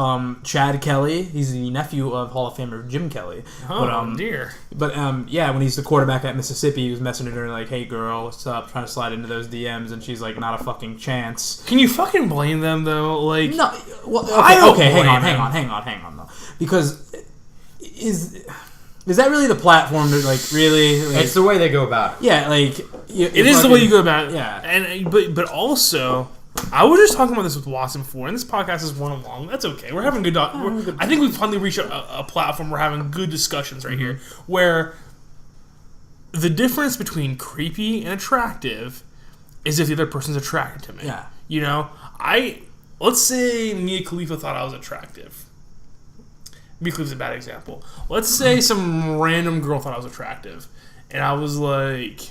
[SPEAKER 3] Chad Kelly. He's the nephew of Hall of Famer Jim Kelly.
[SPEAKER 1] Oh, dear.
[SPEAKER 3] But, when he's the quarterback at Mississippi, he was messaging her like, "Hey, girl, what's up?" Trying to slide into those DMs, and she's like, "Not a fucking chance."
[SPEAKER 1] Can you fucking blame them, though? Like,
[SPEAKER 3] no. Well, okay, hang on, though. Because is that really the platform to, really...
[SPEAKER 2] It's the way they go about it.
[SPEAKER 3] Yeah,
[SPEAKER 1] it is the way you go about it.
[SPEAKER 3] Yeah.
[SPEAKER 1] And but also... I was just talking about this with Watson before, and this podcast is running long. That's okay. We're having good. I think we've finally reached a platform. We're having good discussions right here, where the difference between creepy and attractive is if the other person's attracted to me.
[SPEAKER 3] Yeah.
[SPEAKER 1] You know, let's say Mia Khalifa thought I was attractive. Mia Khalifa's a bad example. Let's say some random girl thought I was attractive, and I was like,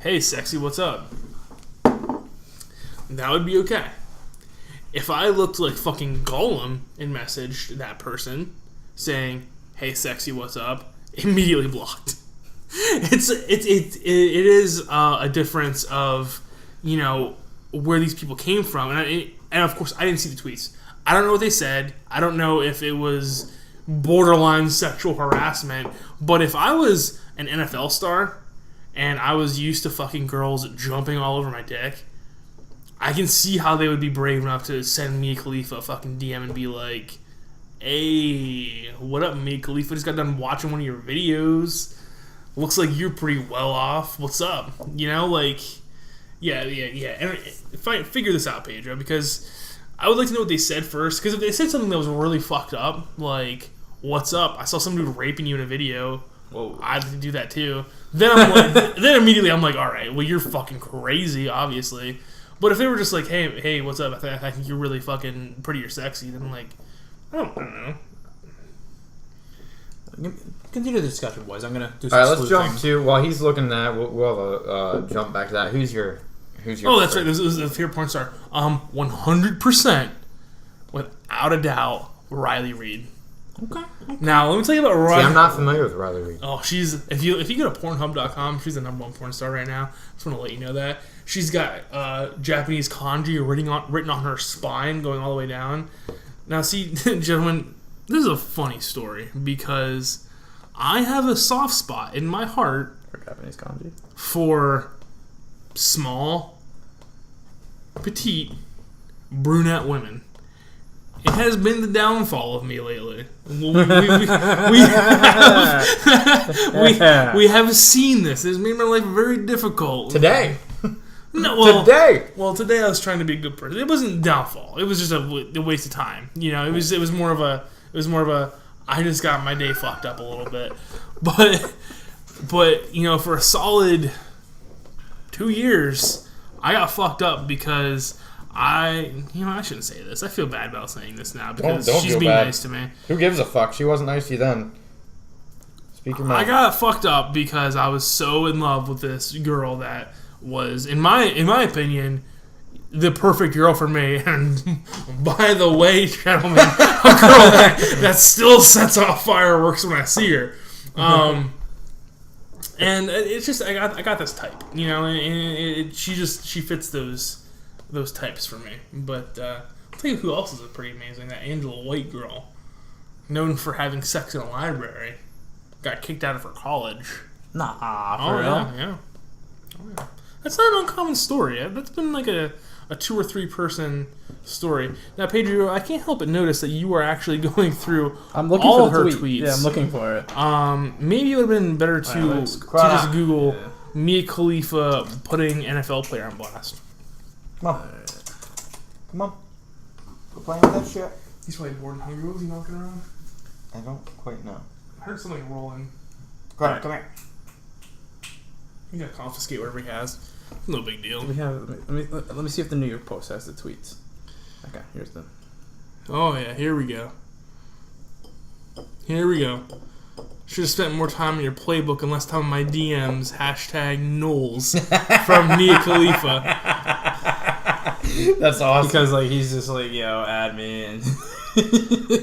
[SPEAKER 1] "Hey, sexy, what's up?" That would be okay. If I looked like fucking Gollum and messaged that person saying, "Hey, sexy, what's up?" immediately blocked. It is a difference of, you know, where these people came from, and of course I didn't see the tweets. I don't know what they said. I don't know if it was borderline sexual harassment. But if I was an NFL star and I was used to fucking girls jumping all over my dick, I can see how they would be brave enough to send Mia Khalifa a fucking DM and be like, "Hey, what up, Mia Khalifa? Just got done watching one of your videos. Looks like you're pretty well off. What's up?" You know, like, yeah. And figure this out, Pedro, because I would like to know what they said first. Because if they said something that was really fucked up, like, "What's up? I saw some dude raping you in a video.
[SPEAKER 3] Whoa.
[SPEAKER 1] I'd do that too." Then I'm like, then immediately I'm like, all right, well, you're fucking crazy, obviously. But if they were just like, hey, what's up? I think you're really fucking pretty or sexy. Then like, I don't know.
[SPEAKER 3] Continue the discussion, boys. I'm gonna do some.
[SPEAKER 2] All right, let's jump
[SPEAKER 3] things.
[SPEAKER 2] to while he's looking at that. We'll have a jump back to that. Who's your?
[SPEAKER 1] Oh, that's right. This is a favorite porn star. 100%, without a doubt, Riley Reid.
[SPEAKER 3] Okay.
[SPEAKER 1] Now let me tell you about Riley.
[SPEAKER 2] See, I'm not familiar with Riley Reid.
[SPEAKER 1] Oh, she's if you go to Pornhub.com, she's the number one porn star right now. Just want to let you know that she's got Japanese kanji written on her spine, going all the way down. Now, see, gentlemen, this is a funny story because I have a soft spot in my heart
[SPEAKER 3] For Japanese kanji.
[SPEAKER 1] for small, petite, brunette women. It has been the downfall of me lately. We have seen this. It's made my life very difficult.
[SPEAKER 2] Today.
[SPEAKER 1] No, well,
[SPEAKER 2] Today.
[SPEAKER 1] Well, today I was trying to be a good person. It wasn't downfall. It was just a waste of time. You know, it was more of a I just got my day fucked up a little bit. But you know, for a solid 2 years, I got fucked up because I shouldn't say this. I feel bad about saying this now because
[SPEAKER 2] Don't
[SPEAKER 1] she's
[SPEAKER 2] feel
[SPEAKER 1] being
[SPEAKER 2] bad.
[SPEAKER 1] nice to me.
[SPEAKER 2] Who gives a fuck? She wasn't nice to you then. Speak your mind.
[SPEAKER 1] I got fucked up because I was so in love with this girl that was, in my opinion, the perfect girl for me. And by the way, gentlemen, a girl that still sets off fireworks when I see her. And it's just I got this type, you know, and she fits those types for me. But I'll tell you who else is pretty amazing. That Angela White girl, known for having sex in a library, got kicked out of her college.
[SPEAKER 3] Nah,
[SPEAKER 1] Oh
[SPEAKER 3] for real?
[SPEAKER 1] yeah. Oh, yeah. That's not an uncommon story. That's been like a 2 or 3 person story. Now, Pedro, I can't help but notice that you are actually going through
[SPEAKER 3] I'm looking
[SPEAKER 1] all
[SPEAKER 3] for the
[SPEAKER 1] her
[SPEAKER 3] tweet.
[SPEAKER 1] tweets.
[SPEAKER 3] Yeah, I'm looking for it.
[SPEAKER 1] Maybe it would have been better to
[SPEAKER 3] let's
[SPEAKER 1] just Google
[SPEAKER 3] Yeah.
[SPEAKER 1] Mia Khalifa putting NFL player on blast.
[SPEAKER 2] Come on. We're playing with that shit.
[SPEAKER 1] He's probably bored and hungry. What was he knocking around?
[SPEAKER 2] I don't quite know.
[SPEAKER 1] I heard something rolling.
[SPEAKER 2] Go ahead, come here.
[SPEAKER 1] He got to confiscate whatever he has. No big deal.
[SPEAKER 3] We have. Let me see if the New York Post has the tweets. Okay, here's the.
[SPEAKER 1] Oh yeah, here we go. Should have spent more time in your playbook and less time in my DMs. # Knowles from Mia Khalifa.
[SPEAKER 2] That's awesome.
[SPEAKER 3] Because like he's just like, yo, add me, and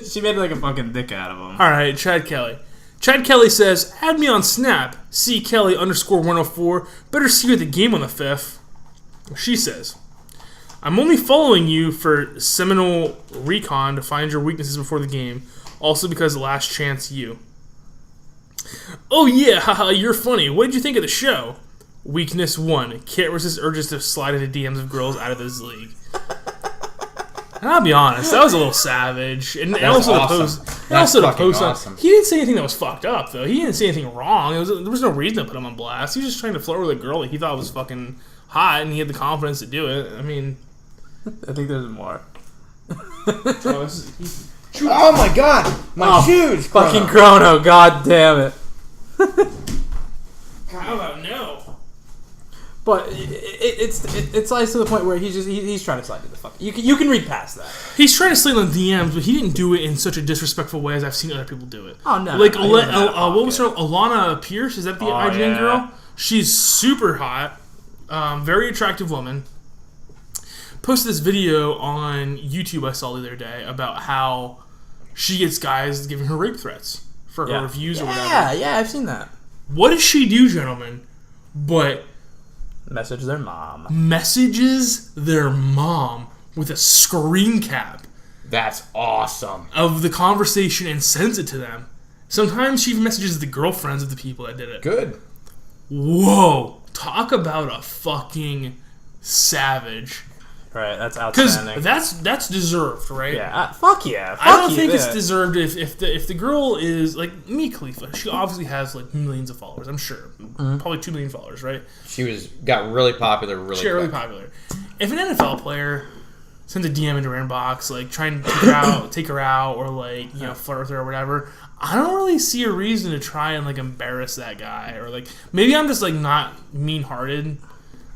[SPEAKER 3] she made like a fucking dick out of him.
[SPEAKER 1] All right, Chad Kelly. Chad Kelly says, add me on Snap. C Kelly _104. Better see you at the game on the 5th. She says, I'm only following you for Seminole Recon to find your weaknesses before the game. Also because last chance you. Oh yeah, haha, you're funny. What did you think of the show? Weakness 1. Can't resist urges to slide into DMs of girls out of this league. And I'll be honest, that was a little savage. And also
[SPEAKER 2] awesome.
[SPEAKER 1] the post. And
[SPEAKER 2] That's
[SPEAKER 1] also the
[SPEAKER 2] fucking
[SPEAKER 1] post.
[SPEAKER 2] awesome.
[SPEAKER 1] He didn't say anything that was fucked up, though. He didn't say anything wrong. There was no reason to put him on blast. He was just trying to flirt with a girl that he thought was fucking hot, and he had the confidence to do it. I mean,
[SPEAKER 3] I think there's more.
[SPEAKER 2] Oh my god! My shoes!
[SPEAKER 3] Fucking Chrono, god damn it.
[SPEAKER 1] How about no?
[SPEAKER 3] But it slides to the point where he's trying to slide to the fuck. You can read past that.
[SPEAKER 1] He's trying to slide on DMs, but he didn't do it in such a disrespectful way as I've seen other people do it.
[SPEAKER 3] Oh no!
[SPEAKER 1] Like,
[SPEAKER 3] no,
[SPEAKER 1] what was her? Alana Pierce? Is that the IGN girl? She's super hot, very attractive woman. Posted this video on YouTube I saw the other day about how she gets guys giving her rape threats for her reviews or whatever.
[SPEAKER 3] Yeah, I've seen that.
[SPEAKER 1] What does she do, gentlemen? But
[SPEAKER 3] messages their mom with a screen cap.
[SPEAKER 2] That's awesome.
[SPEAKER 1] Of the conversation and sends it to them. Sometimes she even messages the girlfriends of the people that did it.
[SPEAKER 2] Good.
[SPEAKER 1] Whoa. Talk about a fucking savage.
[SPEAKER 3] Right, that's outstanding.
[SPEAKER 1] Because that's deserved, right?
[SPEAKER 3] Yeah, fuck yeah.
[SPEAKER 1] I don't think it's deserved if the girl is like Mia Khalifa. She obviously has like millions of followers. I'm sure, probably 2 million followers, right?
[SPEAKER 2] She got really popular. She got
[SPEAKER 1] really popular. If an NFL player sends a DM into her inbox, like trying to take her out, or like flirt with her or whatever, I don't really see a reason to try and like embarrass that guy, or like maybe I'm just like not mean-hearted.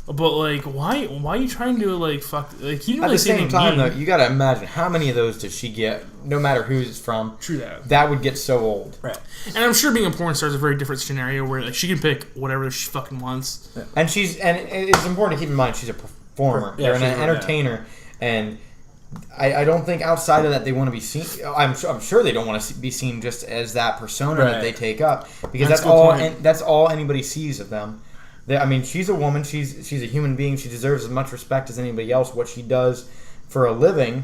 [SPEAKER 1] But like, why are you trying to like fuck? Like, you didn't really
[SPEAKER 2] at the same time,
[SPEAKER 1] mean.
[SPEAKER 2] though, you got to imagine how many of those does she get? No matter who it's from.
[SPEAKER 1] True that.
[SPEAKER 2] That would get so old.
[SPEAKER 3] Right.
[SPEAKER 1] And I'm sure being a porn star is a very different scenario where like she can pick whatever she fucking wants.
[SPEAKER 2] Yeah. And it's important to keep in mind she's a performer.
[SPEAKER 3] Yeah,
[SPEAKER 2] they're an entertainer, and I don't think outside of that they want to be seen. I'm sure they don't want to be seen just as that persona that they take up, because that's all anybody sees of them. I mean, she's a woman. She's a human being. She deserves as much respect as anybody else. What she does for a living,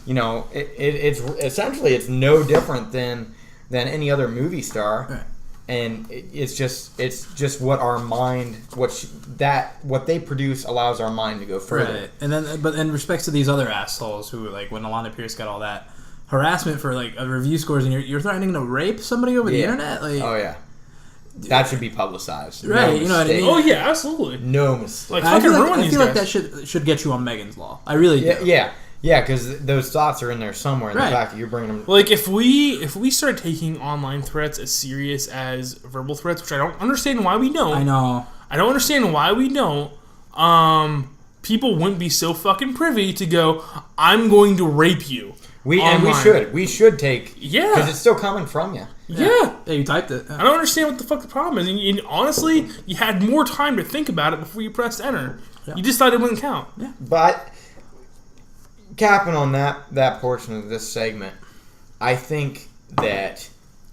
[SPEAKER 2] it's essentially it's no different than any other movie star.
[SPEAKER 3] Right.
[SPEAKER 2] And it's just what our mind, what they produce allows our mind to go further.
[SPEAKER 3] Right. And then, but in respects to these other assholes who, like, when Alana Pierce got all that harassment for like a review scores, and you're threatening to rape somebody over the internet, like,
[SPEAKER 2] oh yeah. That should be publicized.
[SPEAKER 3] Right,
[SPEAKER 2] no
[SPEAKER 3] you know what I mean?
[SPEAKER 1] Oh yeah, absolutely.
[SPEAKER 2] No mistake.
[SPEAKER 1] Like,
[SPEAKER 3] I feel
[SPEAKER 1] guys.
[SPEAKER 3] like that should get you on Megan's Law. I really do.
[SPEAKER 2] Yeah, because those thoughts are in there somewhere. And the fact that you're bringing them.
[SPEAKER 1] Like, if we start taking online threats as serious as verbal threats, which I don't understand why we don't.
[SPEAKER 3] I know.
[SPEAKER 1] I don't understand why we don't. People wouldn't be so fucking privy to go, I'm going to rape you.
[SPEAKER 2] We should take.
[SPEAKER 1] Yeah.
[SPEAKER 2] Because it's still coming from you.
[SPEAKER 1] Yeah.
[SPEAKER 3] Yeah, you typed it.
[SPEAKER 1] I don't understand what the fuck the problem is. And honestly, you had more time to think about it before you pressed enter. Yeah. You just thought it wouldn't count.
[SPEAKER 3] Yeah.
[SPEAKER 2] But capping on that portion of this segment, I think that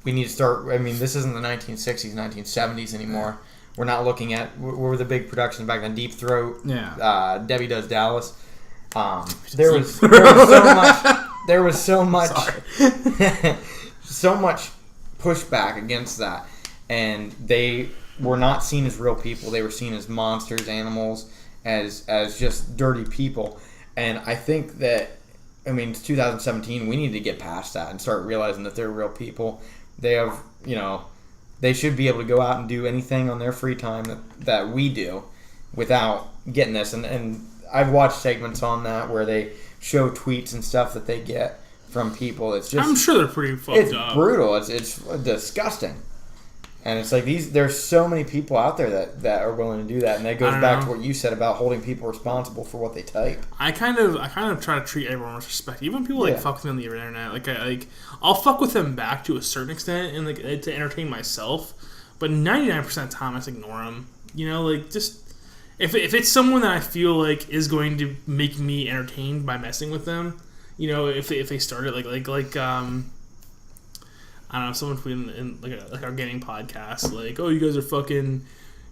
[SPEAKER 2] we need to start. I mean, this isn't the 1960s, 1970s anymore. We're not looking at what were the big productions back then. Deep Throat.
[SPEAKER 3] Yeah.
[SPEAKER 2] Debbie Does Dallas. There was so much so much pushback against that, and they were not seen as real people. They were seen as monsters, animals, as just dirty people. And I think that, I mean, it's 2017. We need to get past that and start realizing that they're real people. They have, they should be able to go out and do anything on their free time that we do without getting this. And I've watched segments on that where they show tweets and stuff that they get from people. It's just,
[SPEAKER 1] I'm sure they're pretty fucked up.
[SPEAKER 2] It's brutal. It's disgusting. And it's like there's so many people out there that are willing to do that, and that goes back to what you said about holding people responsible for what they type.
[SPEAKER 1] I kind of try to treat everyone with respect, even when people fuck with me on the internet. I'll fuck with them back to a certain extent, and to entertain myself. But 99% of the time, I just ignore them. Just if it's someone that I feel like is going to make me entertained by messing with them, if they started like I don't know, someone tweeted in like our gaming podcast, like, oh, you guys are fucking,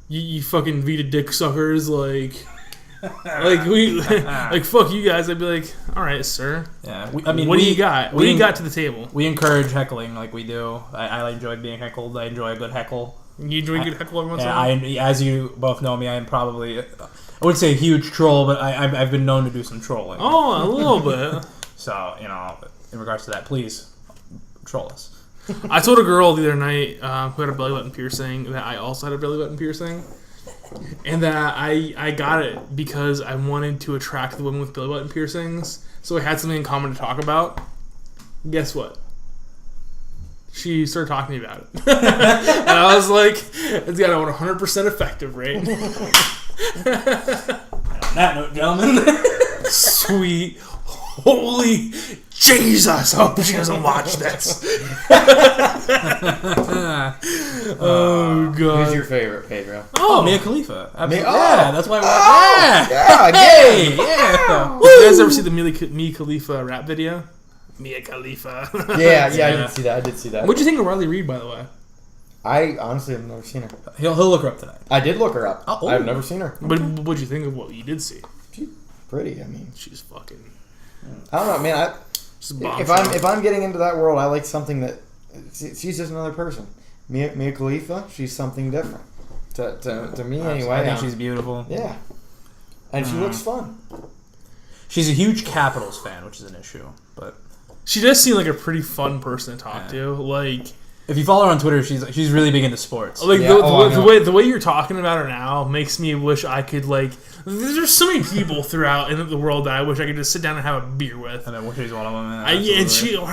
[SPEAKER 1] you fucking Vita dick suckers, like we, like, fuck you guys. I'd be like, all right, sir.
[SPEAKER 3] Yeah,
[SPEAKER 1] what do you got? What do you got to the table?
[SPEAKER 3] We encourage heckling, like we do. I enjoy being heckled. I enjoy a good heckle.
[SPEAKER 1] You enjoy a good heckle every once in a while?
[SPEAKER 3] As you both know me, I am probably, I wouldn't say a huge troll, but I've been known to do some trolling.
[SPEAKER 1] Oh, a little bit.
[SPEAKER 3] So, in regards to that, please troll us.
[SPEAKER 1] I told a girl the other night who had a belly button piercing that I also had a belly button piercing. and that I got it because I wanted to attract the women with belly button piercings, so I had something in common to talk about. Guess what? She started talking to me about it. And I was like, it's got a 100% effective rate.
[SPEAKER 3] On that note, gentlemen.
[SPEAKER 1] Sweet. Holy Jesus. I hope she doesn't watch this. Oh, God.
[SPEAKER 4] Who's your favorite, Pedro?
[SPEAKER 3] Oh, Mia Khalifa. Absolutely.
[SPEAKER 2] Oh.
[SPEAKER 3] Yeah, that's why I watched.
[SPEAKER 2] Yeah,
[SPEAKER 3] Hey, yeah.
[SPEAKER 1] Did you guys ever see the Mia Khalifa rap video? Mia Khalifa.
[SPEAKER 4] Yeah, I did see that. I did see that.
[SPEAKER 1] What'd you think of Riley Reid, by the way?
[SPEAKER 4] I honestly have never seen her.
[SPEAKER 3] He'll look her up tonight.
[SPEAKER 4] I did look her up.
[SPEAKER 3] Oh.
[SPEAKER 4] I've never seen her.
[SPEAKER 1] But what'd you think of what you did see?
[SPEAKER 4] She's pretty. I mean,
[SPEAKER 1] She's fucking...
[SPEAKER 4] I don't know, man.
[SPEAKER 1] She's a bomb
[SPEAKER 4] If I'm getting into that world, I like something that she's just another person. Mia Khalifa, she's something different. To me, anyway.
[SPEAKER 3] I think she's beautiful.
[SPEAKER 4] Yeah, and she looks fun.
[SPEAKER 3] She's a huge Capitals fan, which is an issue. But
[SPEAKER 1] She does seem like a pretty fun person to talk to. Like...
[SPEAKER 3] if you follow her on Twitter, she's really big into sports.
[SPEAKER 1] Like
[SPEAKER 4] Yeah,
[SPEAKER 1] the way you're talking about her now makes me wish I could like. There's so many people throughout in the world that I wish I could just sit down and have a beer with.
[SPEAKER 3] And then she's one of them.
[SPEAKER 1] Or I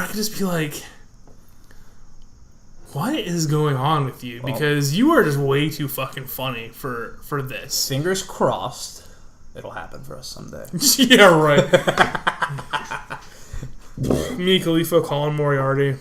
[SPEAKER 1] could just be like, "What is going on with you?" Because you are just way too fucking funny for this.
[SPEAKER 3] Fingers crossed, it'll happen for us someday.
[SPEAKER 1] Yeah, right. Mia Khalifa, Colin Moriarty,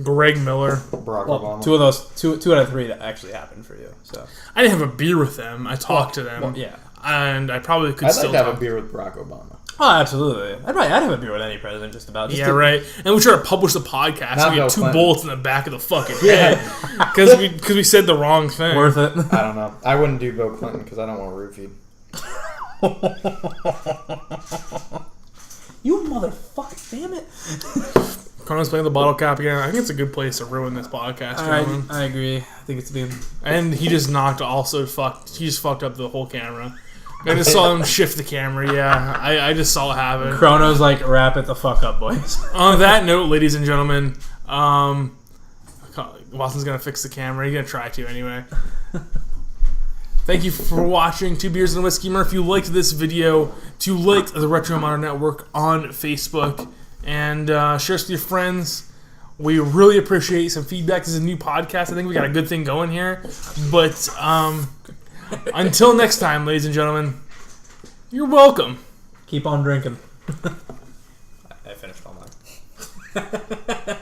[SPEAKER 1] Greg Miller.
[SPEAKER 4] Barack
[SPEAKER 3] Well,
[SPEAKER 4] Obama.
[SPEAKER 3] two out of three that actually happened for you. So
[SPEAKER 1] I didn't have a beer with them. I talked to them.
[SPEAKER 3] yeah.
[SPEAKER 1] And I probably could
[SPEAKER 4] I'd
[SPEAKER 1] still
[SPEAKER 4] like to have
[SPEAKER 1] talk.
[SPEAKER 4] a beer with Barack Obama.
[SPEAKER 3] Oh, absolutely. I'd have a beer with any president, just about. Just
[SPEAKER 1] Yeah, right. And we try to publish the podcast.
[SPEAKER 4] Not
[SPEAKER 1] And we
[SPEAKER 4] Bill
[SPEAKER 1] get two
[SPEAKER 4] Clinton.
[SPEAKER 1] bullets in the back of the fucking head because we said the wrong thing.
[SPEAKER 3] Worth it.
[SPEAKER 4] I don't know. I wouldn't do Bill Clinton because I don't want to roofie.
[SPEAKER 3] You motherfucker! Damn it!
[SPEAKER 1] Connor's playing the bottle cap again. I think it's a good place to ruin this podcast, gentlemen.
[SPEAKER 3] I agree. I think it's been.
[SPEAKER 1] And he just He just fucked up the whole camera. I just saw him shift the camera. Yeah, I just saw it happen.
[SPEAKER 3] Chrono's like, wrap it the fuck up, boys.
[SPEAKER 1] On that note, ladies and gentlemen, Watson's gonna fix the camera. He's gonna try to anyway. Thank you for watching Two Beers and a Whiskey. Remember, if you liked this video, to like the Retro Modern Network on Facebook and share us with your friends. We really appreciate some feedback. This is a new podcast. I think we got a good thing going here. But until next time, ladies and gentlemen, you're welcome.
[SPEAKER 3] Keep on drinking. I finished all mine.